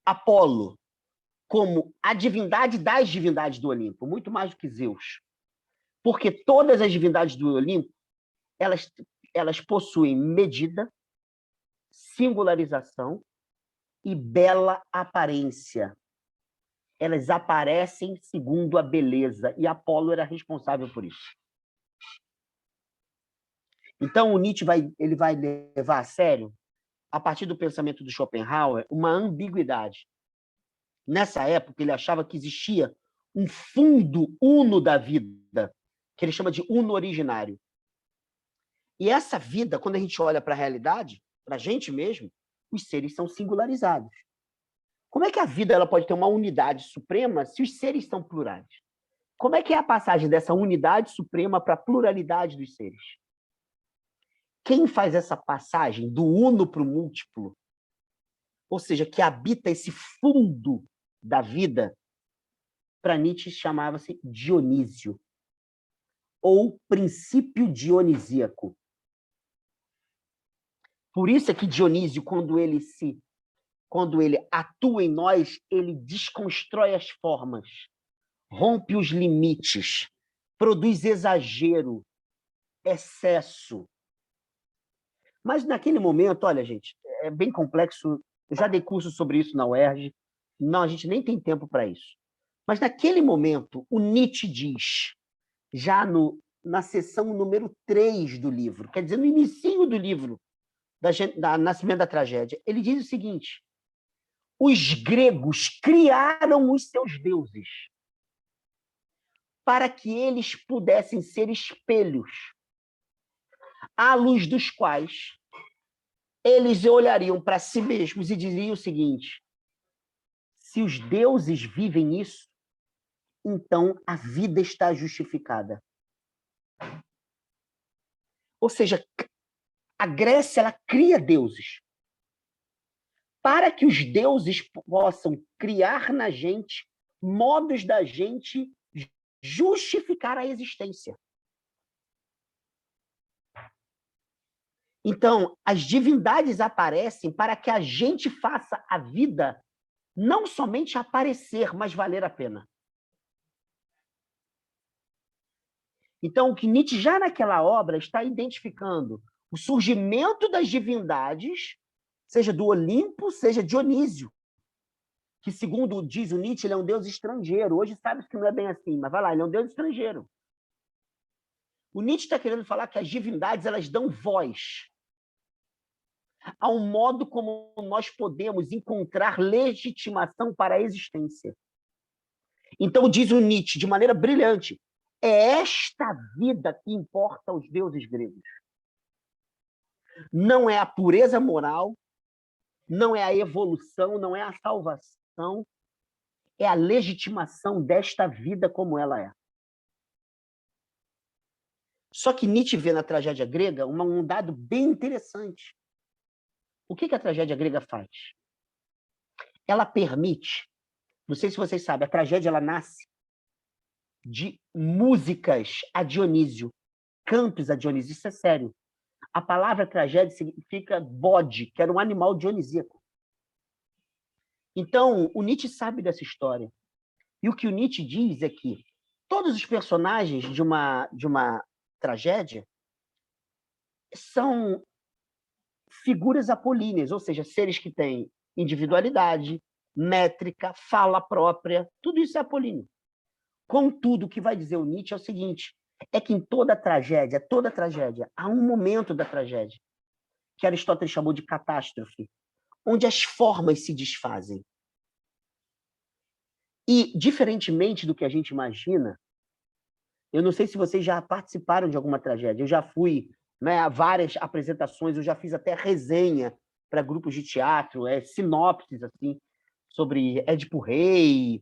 Apolo como a divindade das divindades do Olimpo, muito mais do que Zeus. Porque todas as divindades do Olimpo, elas possuem medida, singularização e bela aparência. Elas aparecem segundo a beleza, e Apolo era responsável por isso. Então, o Nietzsche vai levar a sério, a partir do pensamento do Schopenhauer, uma ambiguidade. Nessa época, ele achava que existia um fundo uno da vida, que ele chama de uno originário. E essa vida, quando a gente olha para a realidade, para a gente mesmo, os seres são singularizados. Como é que a vida ela pode ter uma unidade suprema se os seres são plurais? Como é que é a passagem dessa unidade suprema para a pluralidade dos seres? Quem faz essa passagem do uno para o múltiplo, ou seja, que habita esse fundo da vida, para Nietzsche chamava-se Dionísio, ou princípio dionisíaco. Por isso é que Dionísio, quando ele atua em nós, ele desconstrói as formas, rompe os limites, produz exagero, excesso. Mas naquele momento, olha, gente, é bem complexo, eu já dei curso sobre isso na UERJ, não, a gente nem tem tempo para isso. Mas naquele momento, o Nietzsche diz, já na seção número 3 do livro, quer dizer, no início do livro, da Nascimento da Tragédia, ele diz o seguinte: os gregos criaram os seus deuses para que eles pudessem ser espelhos, à luz dos quais eles olhariam para si mesmos e diriam o seguinte: se os deuses vivem isso, então a vida está justificada. Ou seja, a Grécia ela cria deuses para que os deuses possam criar na gente modos da gente justificar a existência. Então, as divindades aparecem para que a gente faça a vida não somente aparecer, mas valer a pena. Então, o que Nietzsche já naquela obra está identificando o surgimento das divindades, seja do Olimpo, seja Dionísio, que, segundo diz o Nietzsche, ele é um deus estrangeiro. Hoje sabe que não é bem assim, mas vai lá, ele é um deus estrangeiro. O Nietzsche está querendo falar que as divindades elas dão voz a um modo como nós podemos encontrar legitimação para a existência. Então, diz o Nietzsche, de maneira brilhante, é esta vida que importa aos deuses gregos. Não é a pureza moral, não é a evolução, não é a salvação, é a legitimação desta vida como ela é. Só que Nietzsche vê na tragédia grega um dado bem interessante. O que a tragédia grega faz? Ela permite, não sei se vocês sabem, a tragédia ela nasce de músicas a Dionísio, cantos a Dionísio, isso é sério. A palavra tragédia significa bode, que era um animal dionisíaco. Então, o Nietzsche sabe dessa história. E o que o Nietzsche diz é que todos os personagens de uma tragédia são figuras apolíneas, ou seja, seres que têm individualidade, métrica, fala própria, tudo isso é apolíneo. Contudo, o que vai dizer o Nietzsche é o seguinte, é que em toda tragédia, há um momento da tragédia, que Aristóteles chamou de catástrofe, onde as formas se desfazem. E, diferentemente do que a gente imagina, eu não sei se vocês já participaram de alguma tragédia, eu já fui, né, a várias apresentações, eu já fiz até resenha para grupos de teatro, sinopses assim, sobre Édipo Rei,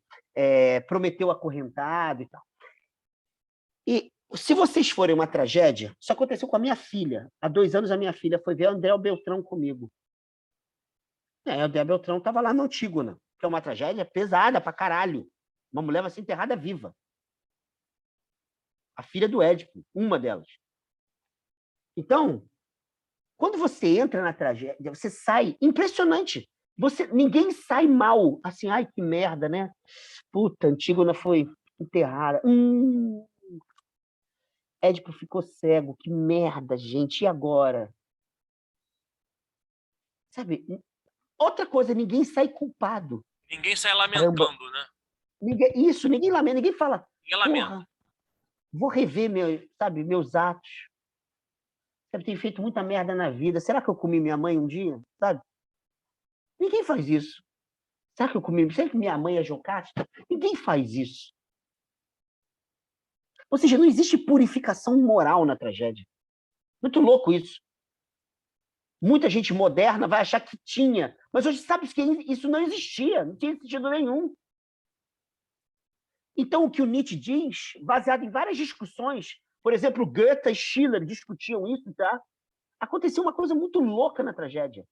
Prometeu Acorrentado e tal. E se vocês forem uma tragédia, isso aconteceu com a minha filha. Há 2 anos a minha filha foi ver André Beltrão comigo. André Beltrão estava lá na Antígona, que é uma tragédia pesada pra caralho. Uma mulher vai ser enterrada viva. A filha do Édipo, uma delas. Então, quando você entra na tragédia, você sai impressionante. Ninguém sai mal, assim, ai, que merda, né? Puta, Antígona foi enterrada. Édipo ficou cego, que merda, gente, e agora? Sabe? Outra coisa, ninguém sai culpado. Ninguém sai lamentando, né? Ninguém lamenta, ninguém fala, Ninguém lamenta. porra, vou rever meus atos. Sabe, tenho feito muita merda na vida. Será que eu comi minha mãe um dia? Sabe? Ninguém faz isso. Será que minha mãe é jocasta? Ninguém faz isso. Ou seja, não existe purificação moral na tragédia. Muito louco isso. Muita gente moderna vai achar que tinha, mas hoje sabe que isso não existia, não tinha sentido nenhum. Então, o que o Nietzsche diz, baseado em várias discussões, por exemplo, Goethe e Schiller discutiam isso, tá? Aconteceu uma coisa muito louca na tragédia.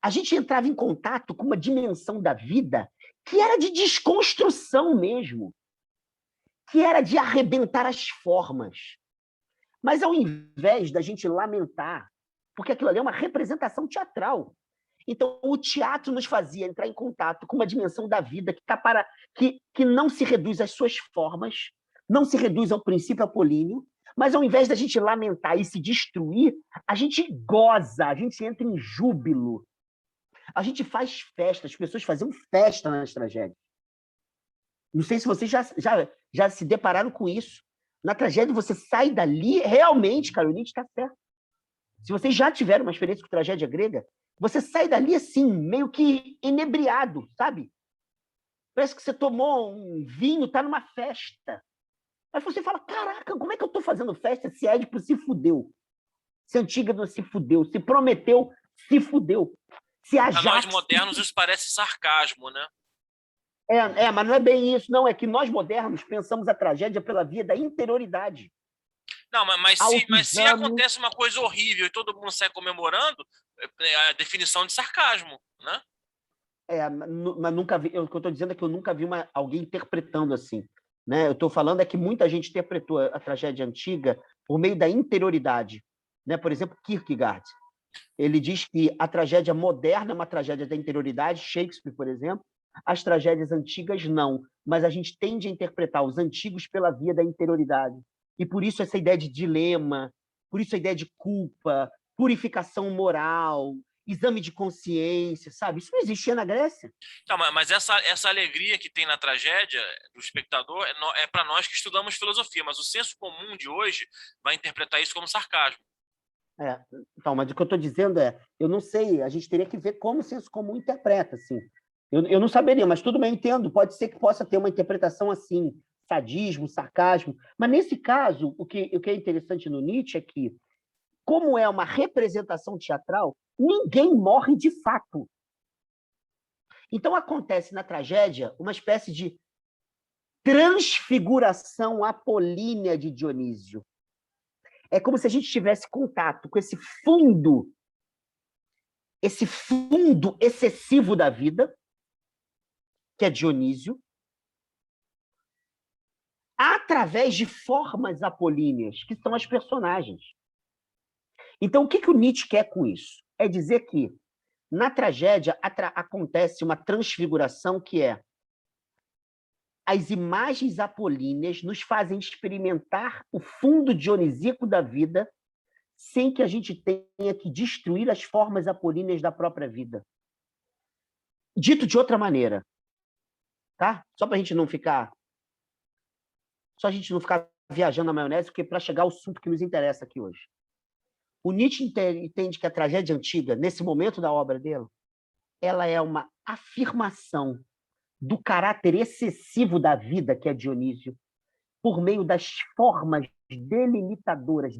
A gente entrava em contato com uma dimensão da vida que era de desconstrução mesmo, que era de arrebentar as formas. Mas, ao invés da gente lamentar, porque aquilo ali é uma representação teatral, então o teatro nos fazia entrar em contato com uma dimensão da vida que não se reduz às suas formas, não se reduz ao princípio apolíneo, mas, ao invés da gente lamentar e se destruir, a gente goza, a gente entra em júbilo. A gente faz festa, as pessoas faziam festa nas tragédias. Não sei se vocês já se depararam com isso. Na tragédia, você sai dali, realmente, cara, o Nietzsche está certo. Se vocês já tiveram uma experiência com tragédia grega, você sai dali assim, meio que inebriado, sabe? Parece que você tomou um vinho, está numa festa. Aí você fala, caraca, como é que eu estou fazendo festa se Édipo se fudeu? Se Antígona se fudeu, se Prometeu se fudeu. Se Para nós modernos, isso parece sarcasmo, né? Mas não é bem isso, não. É que nós modernos pensamos a tragédia pela via da interioridade. Não, mas se acontece uma coisa horrível e todo mundo sai comemorando, é a definição de sarcasmo, né? Mas nunca vi. O que eu estou dizendo é que eu nunca vi alguém interpretando assim. Né? Eu estou falando é que muita gente interpretou a tragédia antiga por meio da interioridade. Né? Por exemplo, Kierkegaard. Ele diz que a tragédia moderna é uma tragédia da interioridade, Shakespeare, por exemplo. As tragédias antigas, não. Mas a gente tende a interpretar os antigos pela via da interioridade. E por isso essa ideia de dilema, por isso a ideia de culpa, purificação moral, exame de consciência, sabe? Isso não existia na Grécia. Não, mas essa alegria que tem na tragédia do espectador é para nós que estudamos filosofia, mas o senso comum de hoje vai interpretar isso como sarcasmo. Então, mas o que eu estou dizendo eu não sei, a gente teria que ver como o senso comum interpreta, assim. Eu não saberia, mas tudo bem, eu entendo. Pode ser que possa ter uma interpretação assim, sadismo, sarcasmo. Mas, nesse caso, o que é interessante no Nietzsche é que, como é uma representação teatral, ninguém morre de fato. Então, acontece na tragédia uma espécie de transfiguração apolínea de Dionísio. É como se a gente tivesse contato com esse fundo excessivo da vida, que é Dionísio, através de formas apolíneas, que são as personagens. Então, o que o Nietzsche quer com isso? É dizer que, na tragédia, acontece uma transfiguração que é as imagens apolíneas nos fazem experimentar o fundo dionisíaco da vida sem que a gente tenha que destruir as formas apolíneas da própria vida. Dito de outra maneira, tá? Só para a gente não ficar viajando na maionese, porque para chegar ao assunto que nos interessa aqui hoje. O Nietzsche entende que a tragédia antiga, nesse momento da obra dele, ela é uma afirmação do caráter excessivo da vida, que é Dionísio, por meio das formas delimitadoras,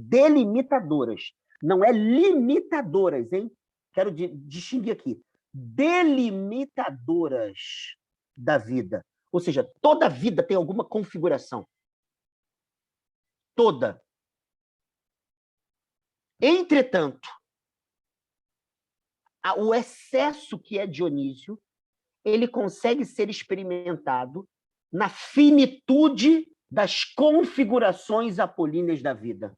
não é limitadoras, hein? Quero distinguir aqui, delimitadoras da vida. Ou seja, toda vida tem alguma configuração. Toda. Entretanto, o excesso que é Dionísio, ele consegue ser experimentado na finitude das configurações apolíneas da vida.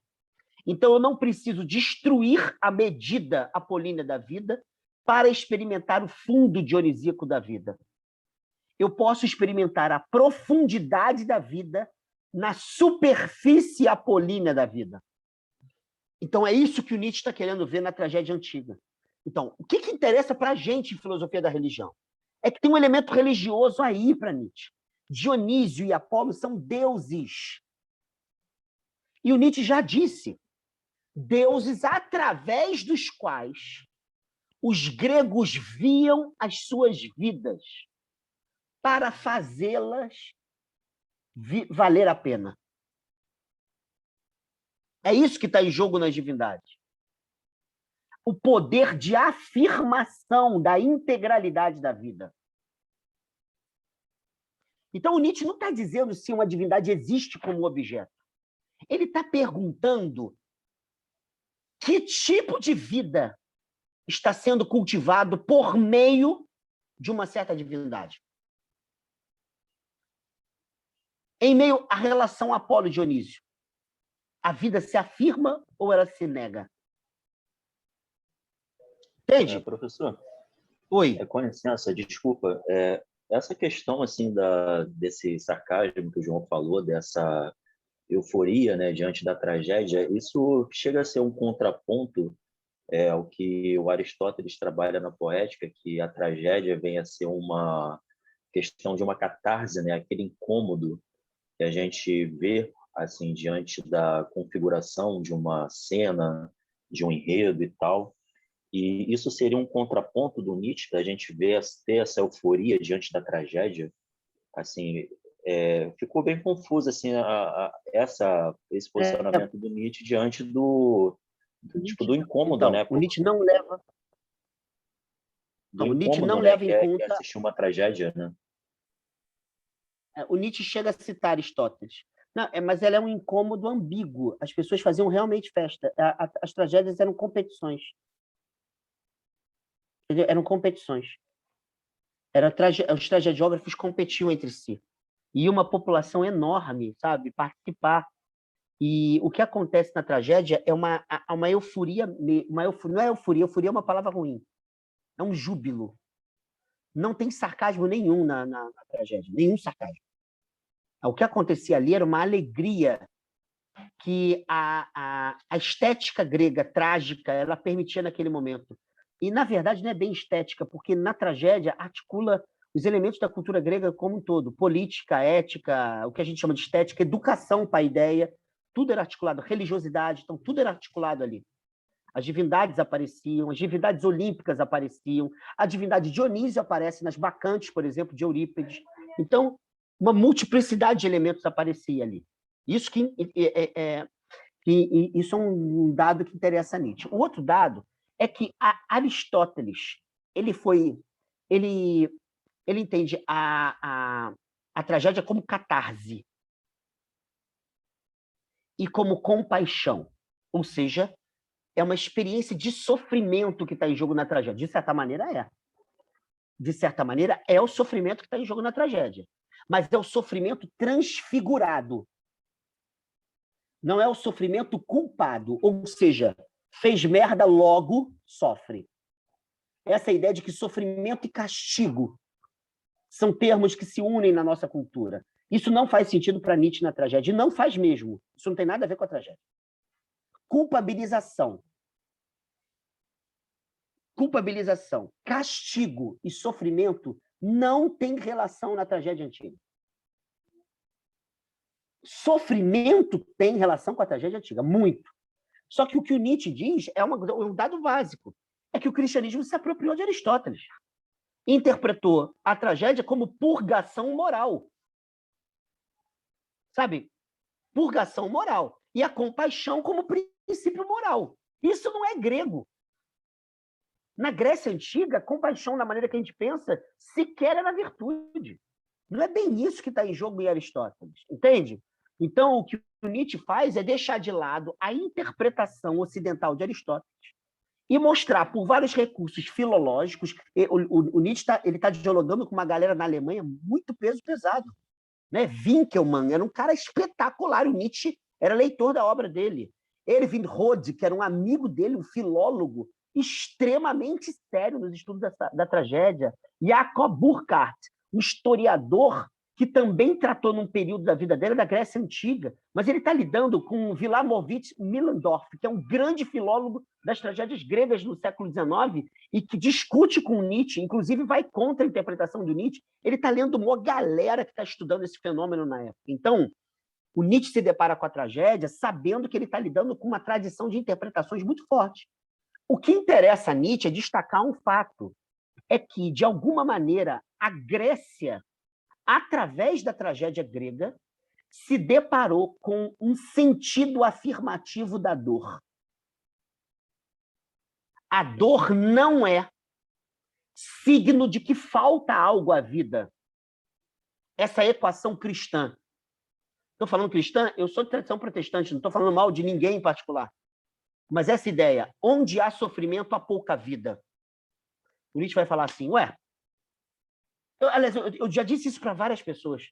Então, eu não preciso destruir a medida apolínea da vida para experimentar o fundo dionisíaco da vida. Eu posso experimentar a profundidade da vida na superfície apolínea da vida. Então, é isso que o Nietzsche está querendo ver na tragédia antiga. Então, o que interessa para a gente em filosofia da religião? É que tem um elemento religioso aí para Nietzsche. Dionísio e Apolo são deuses. E o Nietzsche já disse, deuses através dos quais os gregos viam as suas vidas para fazê-las valer a pena. É isso que está em jogo nas divindades. O poder de afirmação da integralidade da vida. Então, o Nietzsche não está dizendo se uma divindade existe como objeto. Ele está perguntando que tipo de vida está sendo cultivado por meio de uma certa divindade. Em meio à relação Apolo-Dionísio, a vida se afirma ou ela se nega? Entende? Professor, Oi. com licença, desculpa. Essa questão assim desse sarcasmo que o João falou, dessa euforia, né, diante da tragédia, isso chega a ser um contraponto ao que o Aristóteles trabalha na poética, que a tragédia vem a ser uma questão de uma catarse, né, aquele incômodo que a gente vê assim diante da configuração de uma cena, de um enredo e tal. E isso seria um contraponto do Nietzsche, da gente ter essa euforia diante da tragédia. Assim, ficou bem confuso assim, esse posicionamento do Nietzsche diante do incômodo, então, né? O Nietzsche não leva... O Nietzsche não né? leva em conta... Que é assistir uma tragédia, né? O Nietzsche chega a citar Aristóteles. Não, mas ela é um incômodo ambíguo. As pessoas faziam realmente festa. As tragédias eram competições. Eram competições. Os tragediógrafos competiam entre si. E uma população enorme, sabe, participar. E o que acontece na tragédia é uma euforia. Não é euforia, euforia é uma palavra ruim. É um júbilo. Não tem sarcasmo nenhum na tragédia, nenhum sarcasmo. O que acontecia ali era uma alegria que a estética grega trágica ela permitia naquele momento. E, na verdade, não é bem estética, porque na tragédia articula os elementos da cultura grega como um todo. Política, ética, o que a gente chama de estética, educação para a ideia, tudo era articulado, religiosidade, então tudo era articulado ali. As divindades apareciam, as divindades olímpicas apareciam, a divindade Dionísio aparece nas bacantes, por exemplo, de Eurípides. Então, uma multiplicidade de elementos aparecia ali. Isso isso é um dado que interessa a Nietzsche. O outro dado é que Aristóteles ele entende a tragédia como catarse e como compaixão, ou seja, é uma experiência de sofrimento que está em jogo na tragédia. De certa maneira, é. De certa maneira, é o sofrimento que está em jogo na tragédia. Mas é o sofrimento transfigurado. Não é o sofrimento culpado, ou seja, fez merda, logo sofre. Essa ideia de que sofrimento e castigo são termos que se unem na nossa cultura. Isso não faz sentido para Nietzsche na tragédia, e não faz mesmo. Isso não tem nada a ver com a tragédia. Culpabilização, castigo e sofrimento não têm relação na tragédia antiga. Sofrimento tem relação com a tragédia antiga, muito. Só que o que o Nietzsche diz é um dado básico. É que o cristianismo se apropriou de Aristóteles. Interpretou a tragédia como purgação moral. Sabe? Purgação moral. E a compaixão como princípio moral. Isso não é grego. Na Grécia Antiga, compaixão, na maneira que a gente pensa, sequer era virtude. Não é bem isso que está em jogo em Aristóteles. Entende? Então, o que o Nietzsche faz é deixar de lado a interpretação ocidental de Aristóteles e mostrar, por vários recursos filológicos, o Nietzsche está dialogando com uma galera na Alemanha muito peso pesado. Né? Winckelmann era um cara espetacular, o Nietzsche era leitor da obra dele. Erwin Rohde, que era um amigo dele, um filólogo extremamente sério nos estudos da tragédia. Jacob Burckhardt, um historiador que também tratou num período da vida dele da Grécia Antiga, mas ele está lidando com Wilamowicz Millendorf, que é um grande filólogo das tragédias gregas no século XIX e que discute com Nietzsche, inclusive vai contra a interpretação do Nietzsche. Ele está lendo uma galera que está estudando esse fenômeno na época. Então, o Nietzsche se depara com a tragédia sabendo que ele está lidando com uma tradição de interpretações muito forte. O que interessa a Nietzsche é destacar um fato, é que, de alguma maneira, a Grécia, através da tragédia grega, se deparou com um sentido afirmativo da dor. A dor não é signo de que falta algo à vida. Essa equação cristã. Estou falando cristã? Eu sou de tradição protestante, não estou falando mal de ninguém em particular. Mas essa ideia, onde há sofrimento, há pouca vida. O Nietzsche vai falar assim, eu já disse isso para várias pessoas.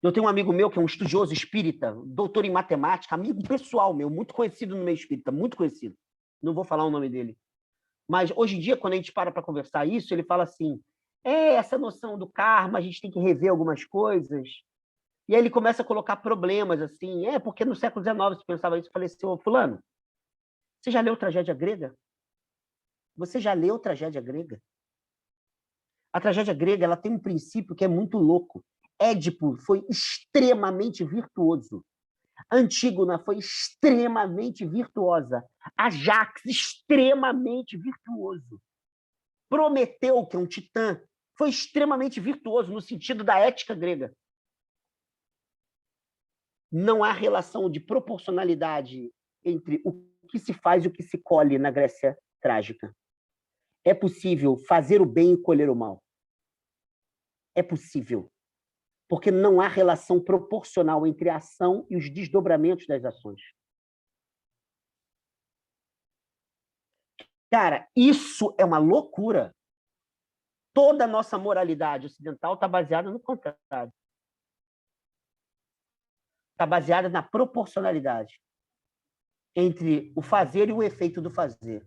Eu tenho um amigo meu que é um estudioso espírita, doutor em matemática, amigo pessoal meu, muito conhecido no meio espírita, muito conhecido. Não vou falar o nome dele. Mas hoje em dia, quando a gente para conversar isso, ele fala assim, essa noção do karma, a gente tem que rever algumas coisas. E aí ele começa a colocar problemas, assim, porque no século XIX você pensava isso, eu falei assim, fulano, você já leu Tragédia Grega? Você já leu Tragédia Grega? A tragédia grega ela tem um princípio que é muito louco. Édipo foi extremamente virtuoso. Antígona foi extremamente virtuosa. Ajax, extremamente virtuoso. Prometeu, que é um titã, foi extremamente virtuoso no sentido da ética grega. Não há relação de proporcionalidade entre o que se faz e o que se colhe na Grécia trágica. É possível fazer o bem e colher o mal. É possível. Porque não há relação proporcional entre a ação e os desdobramentos das ações. Cara, isso é uma loucura. Toda a nossa moralidade ocidental está baseada no contrário. Está baseada na proporcionalidade entre o fazer e o efeito do fazer.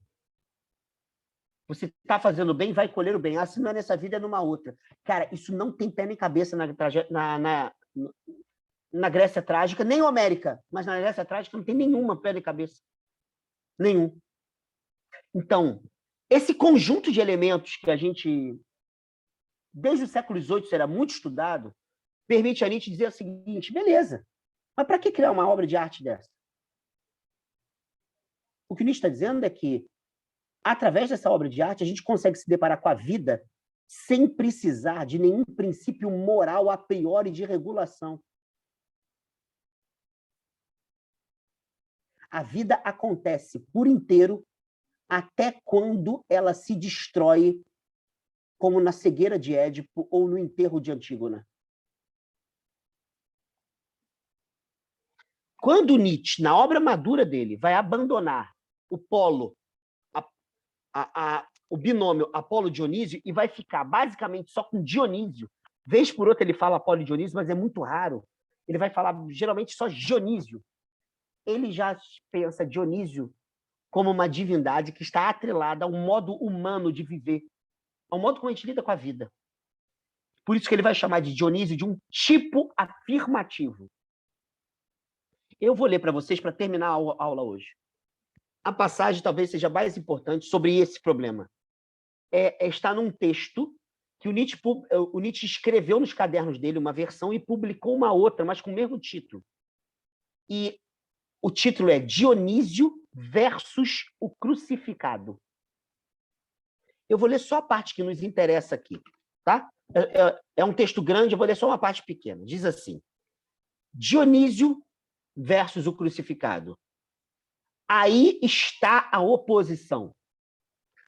Você está fazendo bem, vai colher o bem. Se não é nessa vida, é numa outra. Cara, isso não tem pé nem cabeça na Grécia Trágica, nem Homérica, mas na Grécia Trágica não tem nenhuma pé nem cabeça. Nenhum. Então, esse conjunto de elementos que a gente, desde o século XVIII, será muito estudado, permite a Nietzsche dizer o seguinte, beleza, mas para que criar uma obra de arte dessa? O que Nietzsche está dizendo é que, através dessa obra de arte, a gente consegue se deparar com a vida sem precisar de nenhum princípio moral a priori de regulação. A vida acontece por inteiro até quando ela se destrói, como na cegueira de Édipo ou no enterro de Antígona. Quando Nietzsche, na obra madura dele, vai abandonar o polo, o binômio Apolo-Dionísio e vai ficar basicamente só com Dionísio. Vez por outra ele fala Apolo e Dionísio, mas é muito raro. Ele vai falar geralmente só Dionísio. Ele já pensa Dionísio como uma divindade que está atrelada ao modo humano de viver, ao modo como a gente lida com a vida. Por isso que ele vai chamar de Dionísio de um tipo afirmativo. Eu vou ler para vocês para terminar a aula hoje. A passagem talvez seja mais importante sobre esse problema. Está num texto que o Nietzsche escreveu nos cadernos dele uma versão e publicou uma outra, mas com o mesmo título. E o título é Dionísio versus o Crucificado. Eu vou ler só a parte que nos interessa aqui, tá? É um texto grande, eu vou ler só uma parte pequena. Diz assim, Dionísio versus o Crucificado. Aí está a oposição.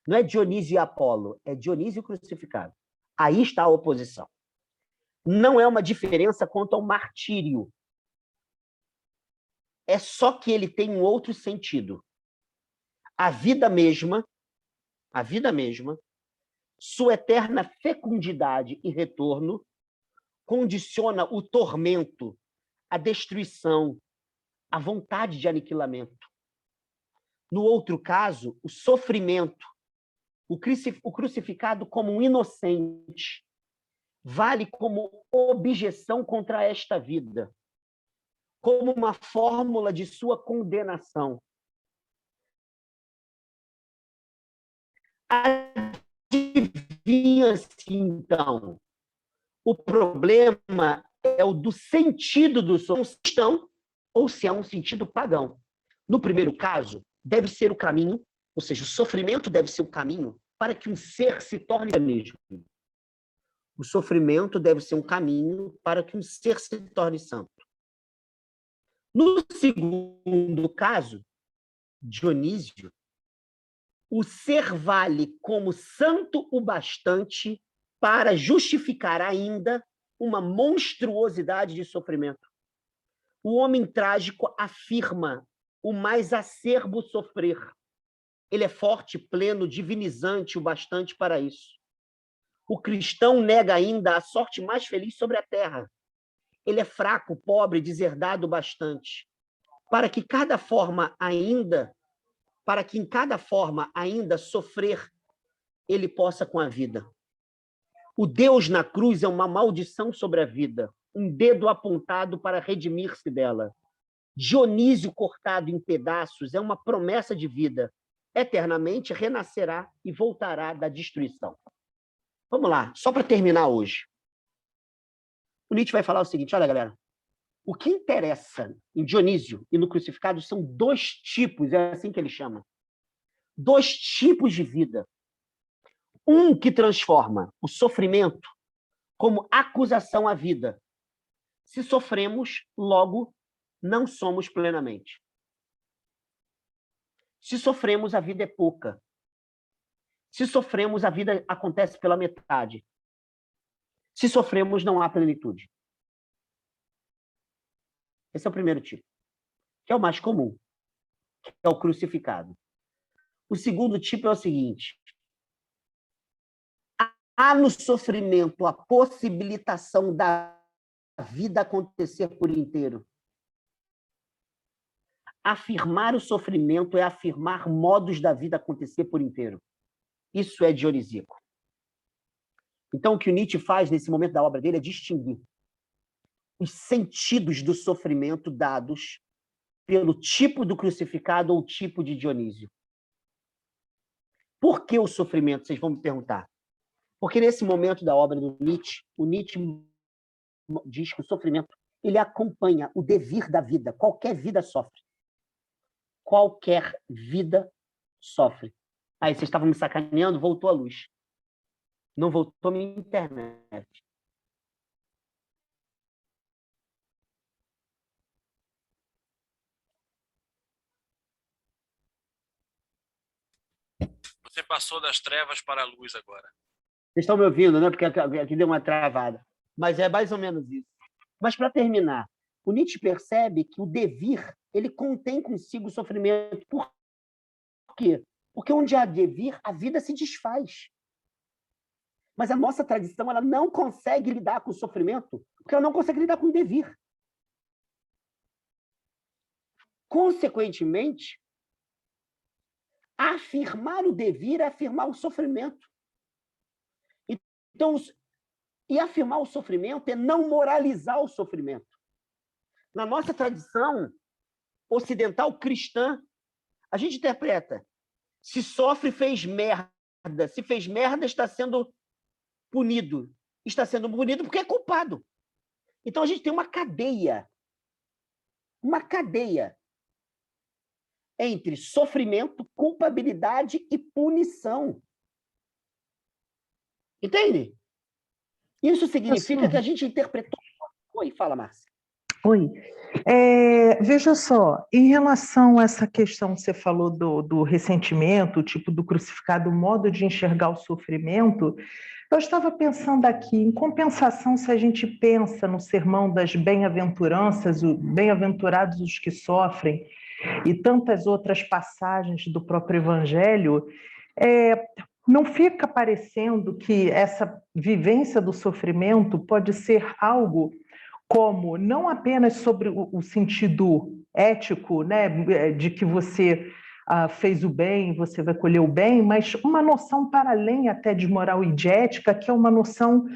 Não é Dionísio e Apolo, é Dionísio crucificado. Aí está a oposição. Não é uma diferença quanto ao martírio. É só que ele tem um outro sentido. A vida mesma, sua eterna fecundidade e retorno, condiciona o tormento, a destruição, a vontade de aniquilamento. No outro caso, o sofrimento, o crucificado como um inocente, vale como objeção contra esta vida, como uma fórmula de sua condenação. Adivinha-se, então, o problema é o do sentido do cristão ou se é um sentido pagão. No primeiro caso, deve ser o caminho, ou seja, o sofrimento deve ser o caminho para que um ser se torne mesmo. O sofrimento deve ser um caminho para que um ser se torne santo. No segundo caso, Dionísio, o ser vale como santo o bastante para justificar ainda uma monstruosidade de sofrimento. O homem trágico afirma o mais acerbo sofrer. Ele é forte, pleno, divinizante o bastante para isso. O cristão nega ainda a sorte mais feliz sobre a terra. Ele é fraco, pobre, deserdado bastante, para que em cada forma ainda sofrer, ele possa com a vida. O Deus na cruz é uma maldição sobre a vida, um dedo apontado para redimir-se dela. Dionísio cortado em pedaços é uma promessa de vida. Eternamente renascerá e voltará da destruição. Vamos lá, só para terminar hoje. O Nietzsche vai falar o seguinte, olha, galera, o que interessa em Dionísio e no crucificado são dois tipos, é assim que ele chama. Dois tipos de vida. Um que transforma o sofrimento como acusação à vida. Se sofremos, logo, não somos plenamente. Se sofremos, a vida é pouca. Se sofremos, a vida acontece pela metade. Se sofremos, não há plenitude. Esse é o primeiro tipo, que é o mais comum, que é o crucificado. O segundo tipo é o seguinte: há no sofrimento a possibilitação da vida acontecer por inteiro. Afirmar o sofrimento é afirmar modos da vida acontecer por inteiro. Isso é dionisíaco. Então, o que o Nietzsche faz nesse momento da obra dele é distinguir os sentidos do sofrimento dados pelo tipo do crucificado ou tipo de Dionísio. Por que o sofrimento? Vocês vão me perguntar. Porque nesse momento da obra do Nietzsche, o Nietzsche diz que o sofrimento ele acompanha o devir da vida. Qualquer vida sofre. Qualquer vida sofre. Aí vocês estavam me sacaneando, voltou a luz. Não voltou minha internet. Você passou das trevas para a luz agora. Vocês estão me ouvindo, né? Porque aqui deu uma travada. Mas é mais ou menos isso. Mas, para terminar, o Nietzsche percebe que o devir ele contém consigo o sofrimento. Por quê? Porque onde há devir, a vida se desfaz. Mas a nossa tradição ela não consegue lidar com o sofrimento, porque ela não consegue lidar com o devir. Consequentemente, afirmar o devir é afirmar o sofrimento. Então, e afirmar o sofrimento é não moralizar o sofrimento. Na nossa tradição ocidental cristã, a gente interpreta: se sofre, fez merda. Se fez merda, está sendo punido. Está sendo punido porque é culpado. Então, a gente tem uma cadeia entre sofrimento, culpabilidade e punição. Entende? Isso significa que a gente interpretou... Oi, fala, Márcia. Oi. Veja só, em relação a essa questão que você falou do ressentimento, o tipo do crucificado, o modo de enxergar o sofrimento, eu estava pensando aqui, em compensação, se a gente pensa no sermão das bem-aventuranças, bem-aventurados os que sofrem, e tantas outras passagens do próprio Evangelho, não fica parecendo que essa vivência do sofrimento pode ser algo como não apenas sobre o sentido ético, né, de que você fez o bem, você vai colher o bem, mas uma noção para além até de moral e de ética, que é uma noção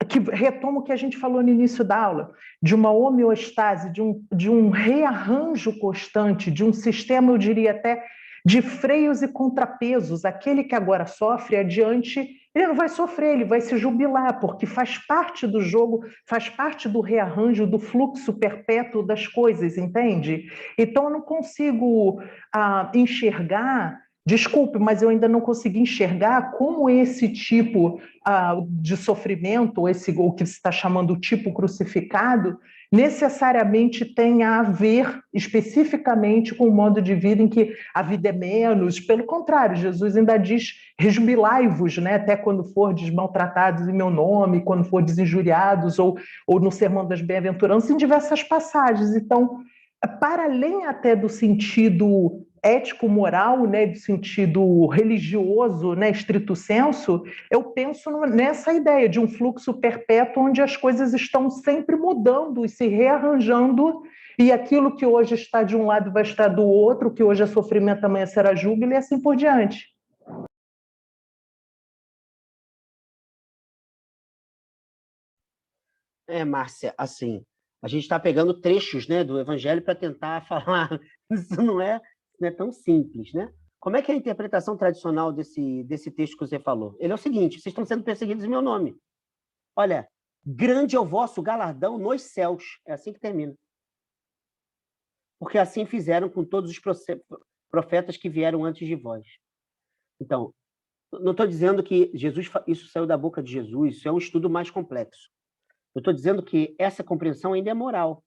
que retoma o que a gente falou no início da aula, de uma homeostase, de um rearranjo constante, de um sistema, eu diria até, de freios e contrapesos. Aquele que agora sofre, adiante, ele não vai sofrer, ele vai se jubilar, porque faz parte do jogo, faz parte do rearranjo, do fluxo perpétuo das coisas, entende? Então, eu não consigo enxergar. Desculpe, mas eu ainda não consegui enxergar como esse tipo de sofrimento, o que se está chamando tipo crucificado, necessariamente tem a ver especificamente com o modo de vida em que a vida é menos. Pelo contrário, Jesus ainda diz, rejubilai-vos, né? Até quando fordes maltratados em meu nome, quando fordes injuriados, ou no Sermão das Bem-aventuranças, em diversas passagens. Então, para além até do sentido ético-moral, né, do sentido religioso, né, estrito senso, eu penso nessa ideia de um fluxo perpétuo onde as coisas estão sempre mudando e se rearranjando, e aquilo que hoje está de um lado vai estar do outro, que hoje é sofrimento, amanhã será júbilo, e assim por diante. Márcia, assim, a gente está pegando trechos, né, do Evangelho para tentar falar. Isso não é tão simples, né? Como é que é a interpretação tradicional desse texto que você falou? Ele é o seguinte: vocês estão sendo perseguidos em meu nome. Olha, grande é o vosso galardão nos céus. É assim que termina. Porque assim fizeram com todos os profetas que vieram antes de vós. Então, não estou dizendo que isso saiu da boca de Jesus, isso é um estudo mais complexo. Eu estou dizendo que essa compreensão ainda é moral.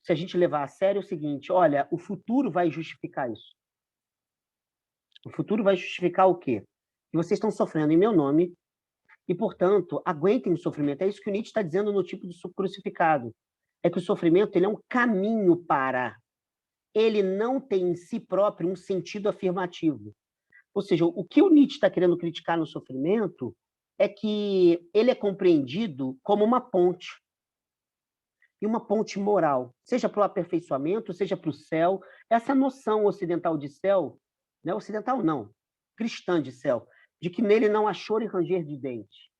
Se a gente levar a sério o seguinte, olha, o futuro vai justificar isso. O futuro vai justificar o quê? Que vocês estão sofrendo em meu nome e, portanto, aguentem o sofrimento. É isso que o Nietzsche está dizendo no tipo de crucificado. É que o sofrimento ele é um caminho para. Ele não tem em si próprio um sentido afirmativo. Ou seja, o que o Nietzsche está querendo criticar no sofrimento é que ele é compreendido como uma ponte. E uma ponte moral, seja para o aperfeiçoamento, seja para o céu. Essa noção ocidental de céu, não é ocidental não, cristã de céu, de que nele não há choro e ranger de dentes.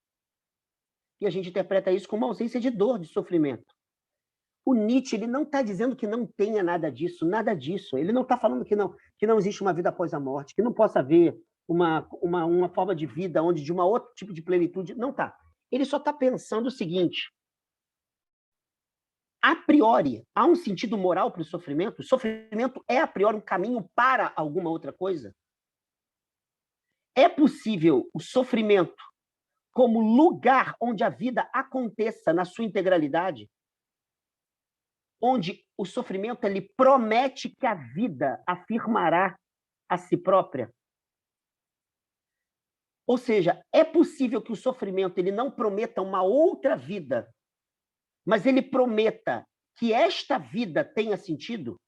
E a gente interpreta isso como uma ausência de dor, de sofrimento. O Nietzsche ele não está dizendo que não tenha nada disso, nada disso. Ele não está falando que não existe uma vida após a morte, que não possa haver uma forma de vida onde de um outro tipo de plenitude. Não está. Ele só está pensando o seguinte: a priori, há um sentido moral para o sofrimento? O sofrimento é, a priori, um caminho para alguma outra coisa? É possível o sofrimento como lugar onde a vida aconteça na sua integralidade? Onde o sofrimento ele promete que a vida afirmará a si própria? Ou seja, é possível que o sofrimento ele não prometa uma outra vida, mas ele prometa que esta vida tenha sentido,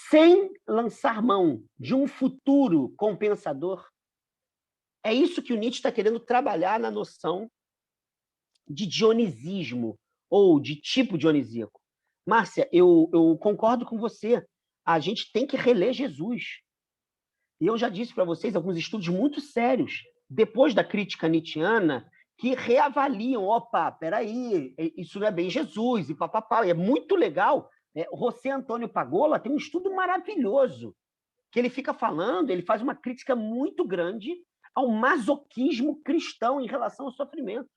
sem lançar mão de um futuro compensador. É isso que o Nietzsche está querendo trabalhar na noção de dionisismo, ou de tipo dionisíaco. Márcia, eu concordo com você. A gente tem que reler Jesus. E eu já disse para vocês alguns estudos muito sérios, depois da crítica nietzschiana, que reavaliam, opa, peraí, isso não é bem Jesus, e papapá. É muito legal. O José Antônio Pagola tem um estudo maravilhoso, que ele fica falando, ele faz uma crítica muito grande ao masoquismo cristão em relação ao sofrimento.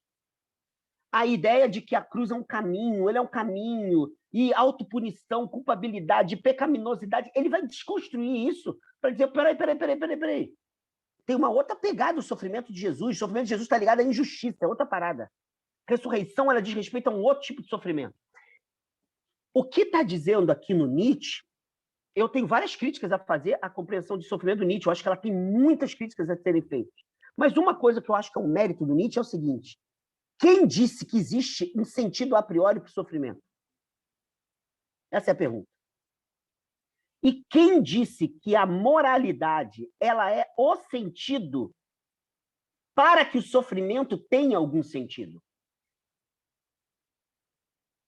A ideia de que a cruz é um caminho, ele é um caminho, e autopunição, culpabilidade, pecaminosidade, ele vai desconstruir isso para dizer, peraí. Tem uma outra pegada o sofrimento de Jesus. O sofrimento de Jesus está ligado à injustiça, é outra parada. A ressurreição ela diz respeito a um outro tipo de sofrimento. O que está dizendo aqui no Nietzsche, eu tenho várias críticas a fazer à compreensão de sofrimento do Nietzsche. Eu acho que ela tem muitas críticas a serem feitas. Mas uma coisa que eu acho que é um mérito do Nietzsche é o seguinte: quem disse que existe um sentido a priori para o sofrimento? Essa é a pergunta. E quem disse que a moralidade ela é o sentido para que o sofrimento tenha algum sentido?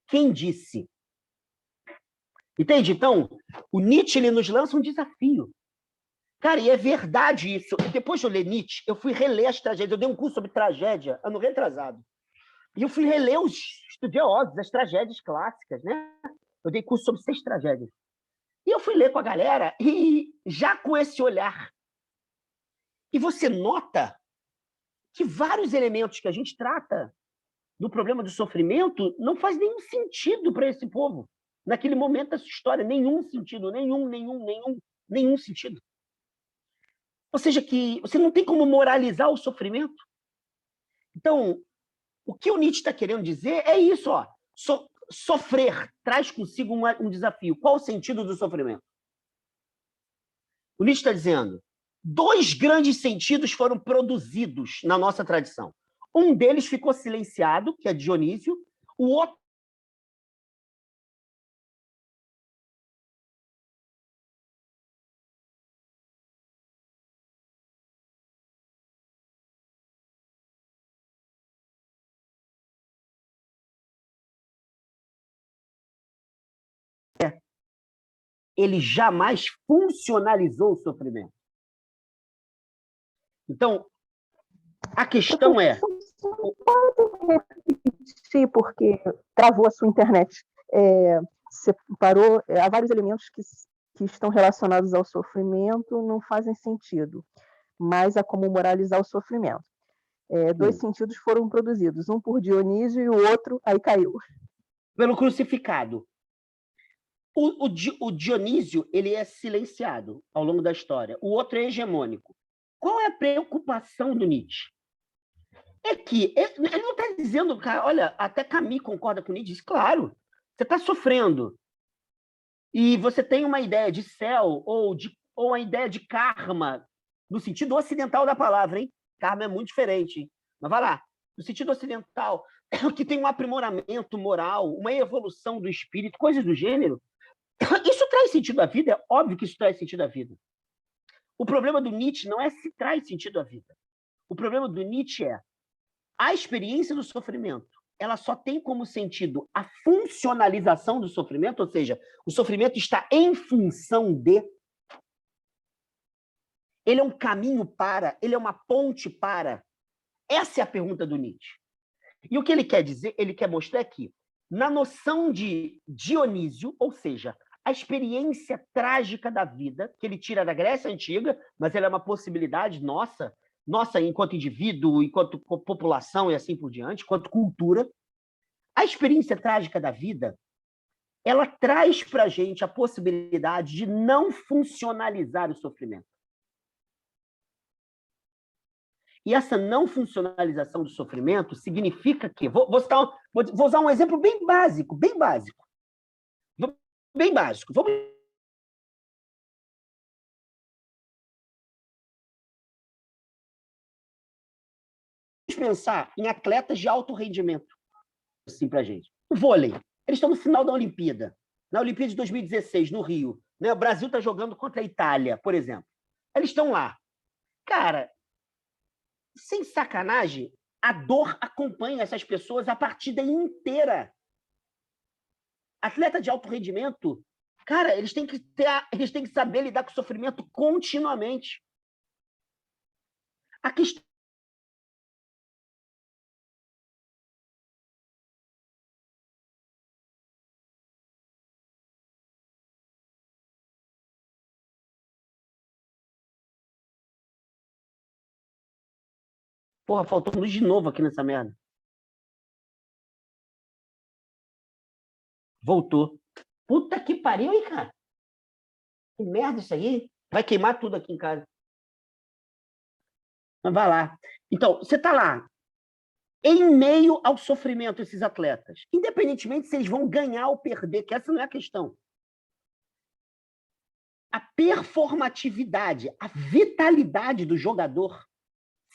Quem disse? Entende? Então, o Nietzsche ele nos lança um desafio. Cara, e é verdade isso. Depois de eu ler Nietzsche, eu fui reler as tragédias. Eu dei um curso sobre tragédia, ano retrasado. E eu fui reler os estudiosos, as tragédias clássicas, né? Eu dei curso sobre 6 tragédias. E eu fui ler com a galera, e já com esse olhar. E você nota que vários elementos que a gente trata do problema do sofrimento não faz nenhum sentido para esse povo. Naquele momento da sua história, nenhum sentido, nenhum sentido. Ou seja, que você não tem como moralizar o sofrimento. Então, o que o Nietzsche está querendo dizer é isso, ó. Sofrer traz consigo um desafio. Qual o sentido do sofrimento? O Nietzsche está dizendo, 2 grandes sentidos foram produzidos na nossa tradição. Um deles ficou silenciado, que é Dionísio, o outro ele jamais funcionalizou o sofrimento. Então, a questão é... Sim, porque travou a sua internet. Você parou, há vários elementos que estão relacionados ao sofrimento, não fazem sentido, mas há como moralizar o sofrimento. 2 sentidos foram produzidos, um por Dionísio e o outro, aí caiu. Pelo crucificado. O Dionísio ele é silenciado ao longo da história. O outro é hegemônico. Qual é a preocupação do Nietzsche? É que ele não está dizendo, cara, olha, até Camus concorda com o Nietzsche, diz, claro, você está sofrendo. E você tem uma ideia de céu ou uma ideia de karma, no sentido ocidental da palavra, hein? Karma é muito diferente, hein? Mas vai lá, no sentido ocidental, que tem um aprimoramento moral, uma evolução do espírito, coisas do gênero. Isso traz sentido à vida? É óbvio que isso traz sentido à vida. O problema do Nietzsche não é se traz sentido à vida. O problema do Nietzsche é a experiência do sofrimento. Ela só tem como sentido a funcionalização do sofrimento, ou seja, o sofrimento está em função de... Ele é um caminho para, ele é uma ponte para. Essa é a pergunta do Nietzsche. E o que ele quer dizer, ele quer mostrar que, na noção de Dionísio, ou seja, a experiência trágica da vida, que ele tira da Grécia Antiga, mas ela é uma possibilidade nossa enquanto indivíduo, enquanto população e assim por diante, enquanto cultura, a experiência trágica da vida, ela traz para a gente a possibilidade de não funcionalizar o sofrimento. E essa não funcionalização do sofrimento significa que... Vou usar um exemplo bem básico. Vamos pensar em atletas de alto rendimento, assim, para a gente. O vôlei. Eles estão no final da Olimpíada. Na Olimpíada de 2016, no Rio. Né? O Brasil está jogando contra a Itália, por exemplo. Eles estão lá. Cara, sem sacanagem, a dor acompanha essas pessoas a partida inteira. Atleta de alto rendimento, cara, eles têm que saber lidar com o sofrimento continuamente. A questão Porra, faltou luz de novo aqui nessa merda. Voltou. Puta que pariu, hein, cara? Que merda isso aí. Vai queimar tudo aqui em casa. Mas vai lá. Então, você tá lá. Em meio ao sofrimento, esses atletas. Independentemente se eles vão ganhar ou perder, que essa não é a questão. A performatividade, a vitalidade do jogador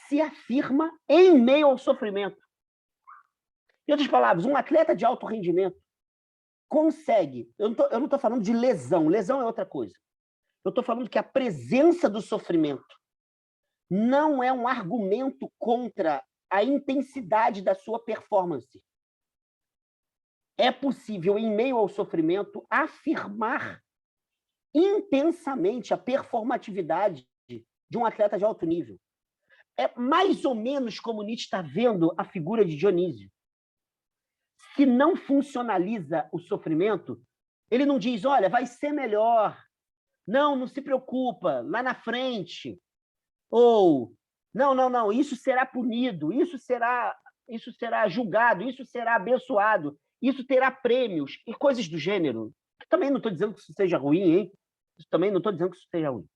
se afirma em meio ao sofrimento. Em outras palavras, um atleta de alto rendimento consegue... Eu não estou falando de lesão. Lesão é outra coisa. Eu estou falando que a presença do sofrimento não é um argumento contra a intensidade da sua performance. É possível, em meio ao sofrimento, afirmar intensamente a performatividade de um atleta de alto nível. É mais ou menos como Nietzsche está vendo a figura de Dionísio. que não funcionaliza o sofrimento, ele não diz, olha, vai ser melhor. Não se preocupa, lá na frente. Ou, não, isso será punido, isso será julgado, isso será abençoado, isso terá prêmios e coisas do gênero. Também não estou dizendo que isso seja ruim, hein? Também não estou dizendo que isso seja ruim.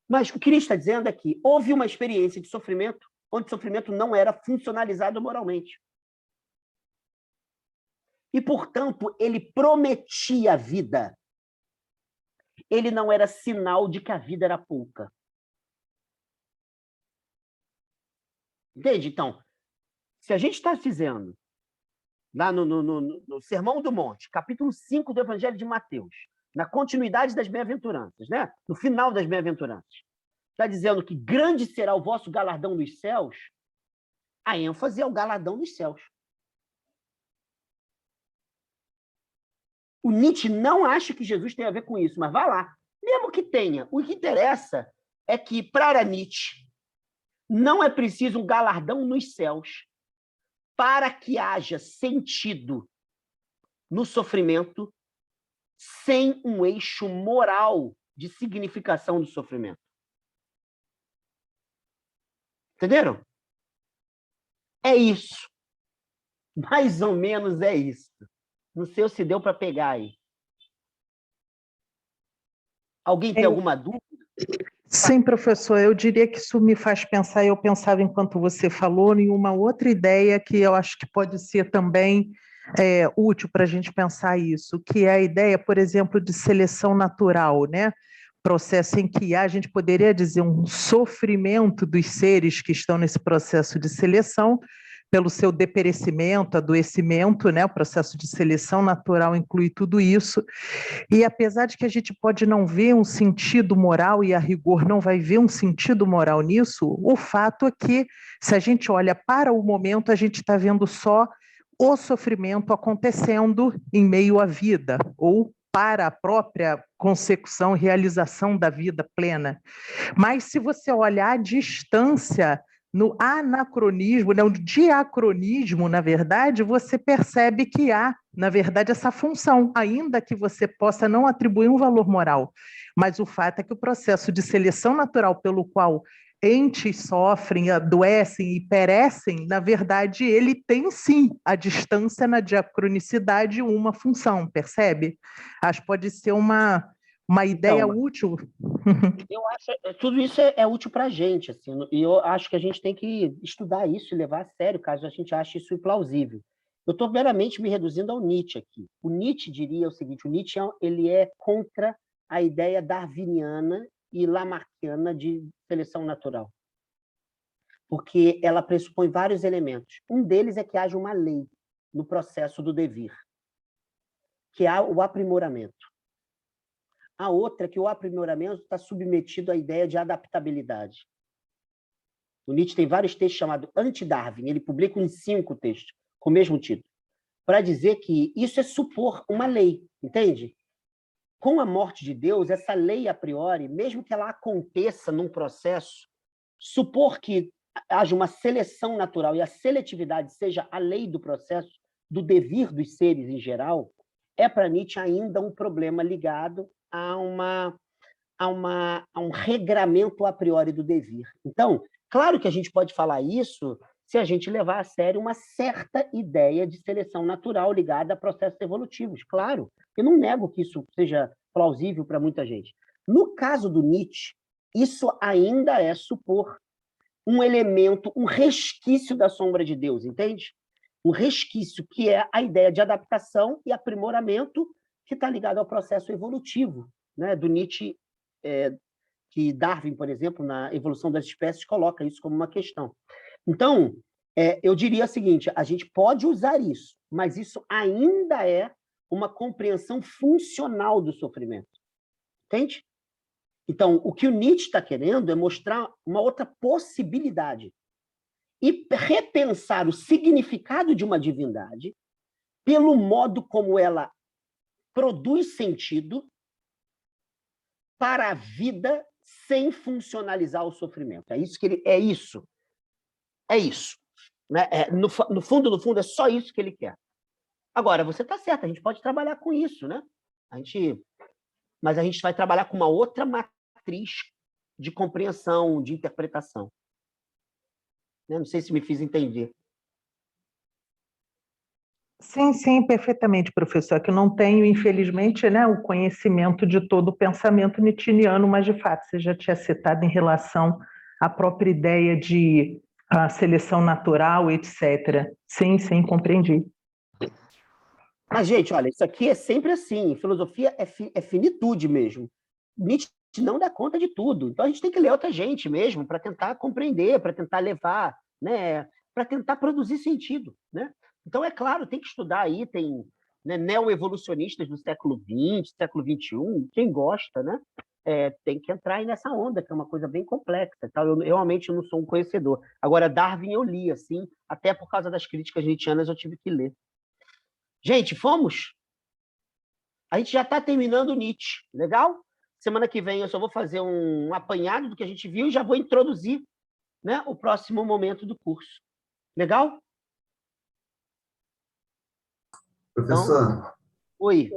Mas o que ele está dizendo é que houve uma experiência de sofrimento onde o sofrimento não era funcionalizado moralmente. E, portanto, ele prometia a vida. Ele não era sinal de que a vida era pouca. Entende? Então, se a gente está dizendo, lá no Sermão do Monte, capítulo 5 do Evangelho de Mateus, na continuidade das bem-aventuranças, né? No final das bem-aventuranças, está dizendo que grande será o vosso galardão nos céus, a ênfase é o galardão nos céus. O Nietzsche não acha que Jesus tem a ver com isso, mas vai lá. Mesmo que tenha, o que interessa é que, para Nietzsche, não é preciso um galardão nos céus para que haja sentido no sofrimento sem um eixo moral de significação do sofrimento. Entenderam? É isso. Mais ou menos é isso. Não sei se deu para pegar aí. Alguém tem alguma dúvida? Sim, professor, eu diria que isso me faz pensar, eu pensava enquanto você falou, em uma outra ideia que eu acho que pode ser também útil para a gente pensar isso, que é a ideia, por exemplo, de seleção natural, né? Processo em que a gente poderia dizer um sofrimento dos seres que estão nesse processo de seleção, pelo seu deperecimento, adoecimento, né? O processo de seleção natural inclui tudo isso. E apesar de que a gente pode não ver um sentido moral, e a rigor não vai ver um sentido moral nisso, o fato é que, se a gente olha para o momento, a gente está vendo só o sofrimento acontecendo em meio à vida, ou para a própria consecução, realização da vida plena. Mas se você olhar à distância, no anacronismo, no diacronismo, na verdade, você percebe que há, na verdade, essa função, ainda que você possa não atribuir um valor moral. Mas o fato é que o processo de seleção natural pelo qual entes sofrem, adoecem e perecem, na verdade, ele tem sim a distância na diacronicidade uma função, percebe? Acho que pode ser uma ideia útil. Eu acho tudo isso é útil para a gente, assim, e eu acho que a gente tem que estudar isso e levar a sério, caso a gente ache isso implausível. Eu estou meramente me reduzindo ao Nietzsche aqui. O Nietzsche diria o seguinte: o Nietzsche ele é contra a ideia darwiniana e lamarckiana de seleção natural, porque ela pressupõe vários elementos. Um deles é que haja uma lei no processo do devir, que há o aprimoramento. A outra é que o aprimoramento está submetido à ideia de adaptabilidade. O Nietzsche tem vários textos chamados Anti-Darwin, ele publica uns 5 textos com o mesmo título, para dizer que isso é supor uma lei, entende? Com a morte de Deus, essa lei a priori, mesmo que ela aconteça num processo, supor que haja uma seleção natural e a seletividade seja a lei do processo, do devir dos seres em geral, é para Nietzsche ainda um problema ligado a um regramento a priori do devir. Então, claro que a gente pode falar isso se a gente levar a sério uma certa ideia de seleção natural ligada a processos evolutivos, claro. Eu não nego que isso seja plausível para muita gente. No caso do Nietzsche, isso ainda é supor um elemento, um resquício da sombra de Deus, entende? Um resquício que é a ideia de adaptação e aprimoramento que está ligado ao processo evolutivo, né, do Nietzsche, que Darwin, por exemplo, na Evolução das Espécies, coloca isso como uma questão. Então, eu diria o seguinte: a gente pode usar isso, mas isso ainda é uma compreensão funcional do sofrimento. Entende? Então, o que o Nietzsche está querendo é mostrar uma outra possibilidade e repensar o significado de uma divindade pelo modo como ela produz sentido para a vida sem funcionalizar o sofrimento. É isso que ele é isso. É isso. Né? No fundo, é só isso que ele quer. Agora, você está certo, a gente pode trabalhar com isso, né? Mas a gente vai trabalhar com uma outra matriz de compreensão, de interpretação. Não sei se me fiz entender. Sim, perfeitamente, professor. É que eu não tenho, infelizmente, né, o conhecimento de todo o pensamento nietzscheano, mas, de fato, você já tinha citado em relação à própria ideia de seleção natural, etc. Sim, compreendi. Mas, gente, olha, isso aqui é sempre assim. Filosofia é finitude mesmo. Nietzsche não dá conta de tudo. Então, a gente tem que ler outra gente mesmo para tentar compreender, para tentar levar, né, para tentar produzir sentido, né? Então, é claro, tem que estudar aí, tem, né, neo-evolucionistas do século XX, século XXI, quem gosta, né? Tem que entrar aí nessa onda, que é uma coisa bem complexa. Tá? Eu realmente não sou um conhecedor. Agora, Darwin eu li, assim, até por causa das críticas nietzschianas eu tive que ler. Gente, fomos? A gente já está terminando Nietzsche, legal? Semana que vem eu só vou fazer um apanhado do que a gente viu e já vou introduzir, né, o próximo momento do curso. Legal? Professor, Então, oi.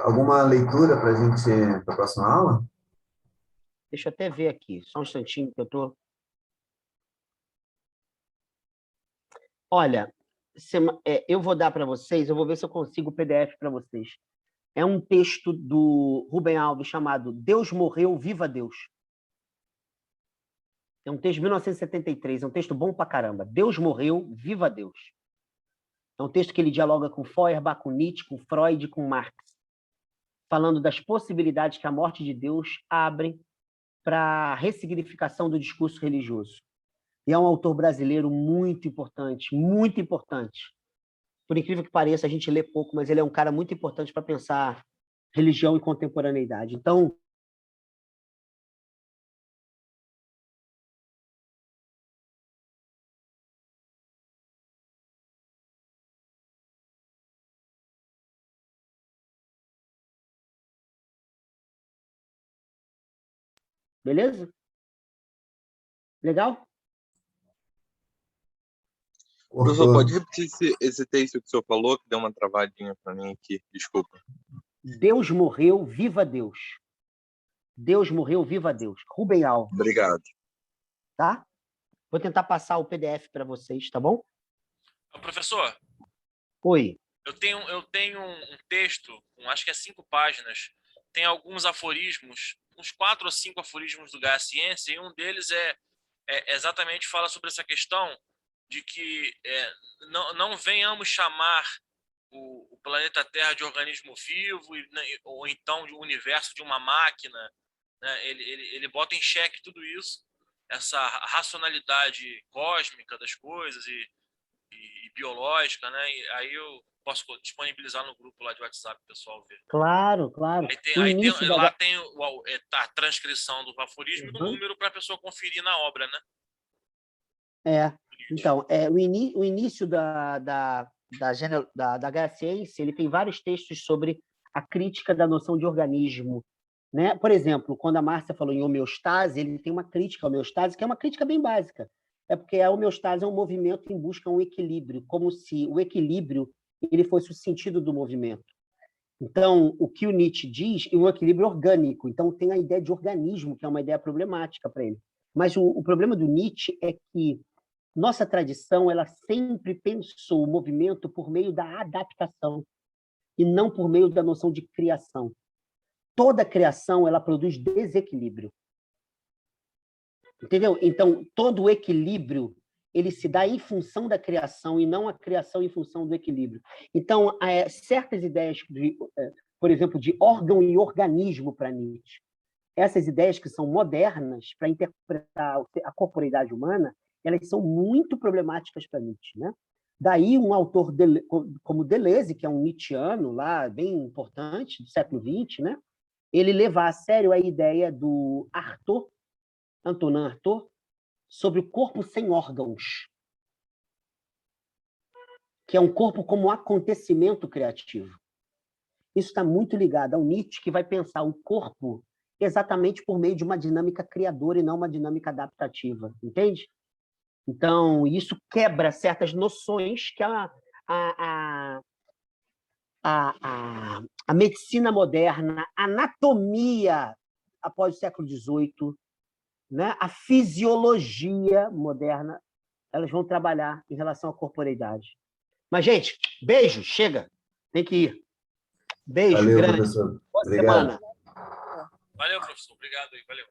Alguma leitura para a gente, para a próxima aula? Deixa eu até ver aqui, só um instantinho que eu tô. Olha, eu vou dar para vocês, eu vou ver se eu consigo o PDF para vocês. É um texto do Rubem Alves chamado Deus Morreu, Viva Deus. É um texto de 1973, é um texto bom pra caramba. Deus Morreu, Viva Deus. É um texto que ele dialoga com Feuerbach, com Nietzsche, com Freud, com Marx, falando das possibilidades que a morte de Deus abre para a ressignificação do discurso religioso. E é um autor brasileiro muito importante, muito importante. Por incrível que pareça, a gente lê pouco, mas ele é um cara muito importante para pensar religião e contemporaneidade. Então, beleza? Legal? Professor, pode repetir esse texto que o senhor falou, que deu uma travadinha para mim aqui, desculpa. Deus morreu, viva Deus. Deus morreu, viva Deus. Rubem Alves. Obrigado. Tá? Vou tentar passar o PDF para vocês, tá bom? Professor. Oi. Eu tenho um texto, acho que é 5 páginas, tem alguns aforismos, uns 4 ou 5 aforismos do Gaia Ciência, e um deles exatamente fala sobre essa questão de que não venhamos chamar o planeta Terra de organismo vivo, ou então de um universo de uma máquina, né? Ele bota em xeque tudo isso, essa racionalidade cósmica das coisas e biológica, né? E aí eu posso disponibilizar no grupo lá de WhatsApp, pessoal ver. Claro. Lá tem a transcrição do aforismo e do número para a pessoa conferir na obra, né? Então, o início da Gaia Ciência, ele tem vários textos sobre a crítica da noção de organismo, né? Por exemplo, quando a Márcia falou em homeostase, ele tem uma crítica à homeostase, que é uma crítica bem básica. É porque a homeostase é um movimento em busca de um equilíbrio, como se o equilíbrio ele fosse o sentido do movimento. Então, o que o Nietzsche diz é um equilíbrio orgânico. Então, tem a ideia de organismo, que é uma ideia problemática para ele. Mas o problema do Nietzsche é que nossa tradição ela sempre pensou o movimento por meio da adaptação e não por meio da noção de criação. Toda criação ela produz desequilíbrio. Entendeu? Então, todo o equilíbrio ele se dá em função da criação e não a criação em função do equilíbrio. Então, certas ideias, por exemplo, de órgão e organismo para Nietzsche, essas ideias que são modernas para interpretar a corporeidade humana, elas são muito problemáticas para Nietzsche, né? Daí um autor como Deleuze, que é um nietzschiano lá bem importante do século XX, né? Ele levar a sério a ideia do Antonin Artaud, sobre o corpo sem órgãos, que é um corpo como acontecimento criativo. Isso está muito ligado ao Nietzsche, que vai pensar o corpo exatamente por meio de uma dinâmica criadora e não uma dinâmica adaptativa, entende? Então, isso quebra certas noções que a a medicina moderna, a anatomia após o século XVIII, né? A fisiologia moderna, elas vão trabalhar em relação à corporeidade. Mas, gente, beijo, chega. Tem que ir. Beijo Valeu, grande. professor. Boa Obrigado. semana. Valeu, professor. Obrigado aí. Valeu.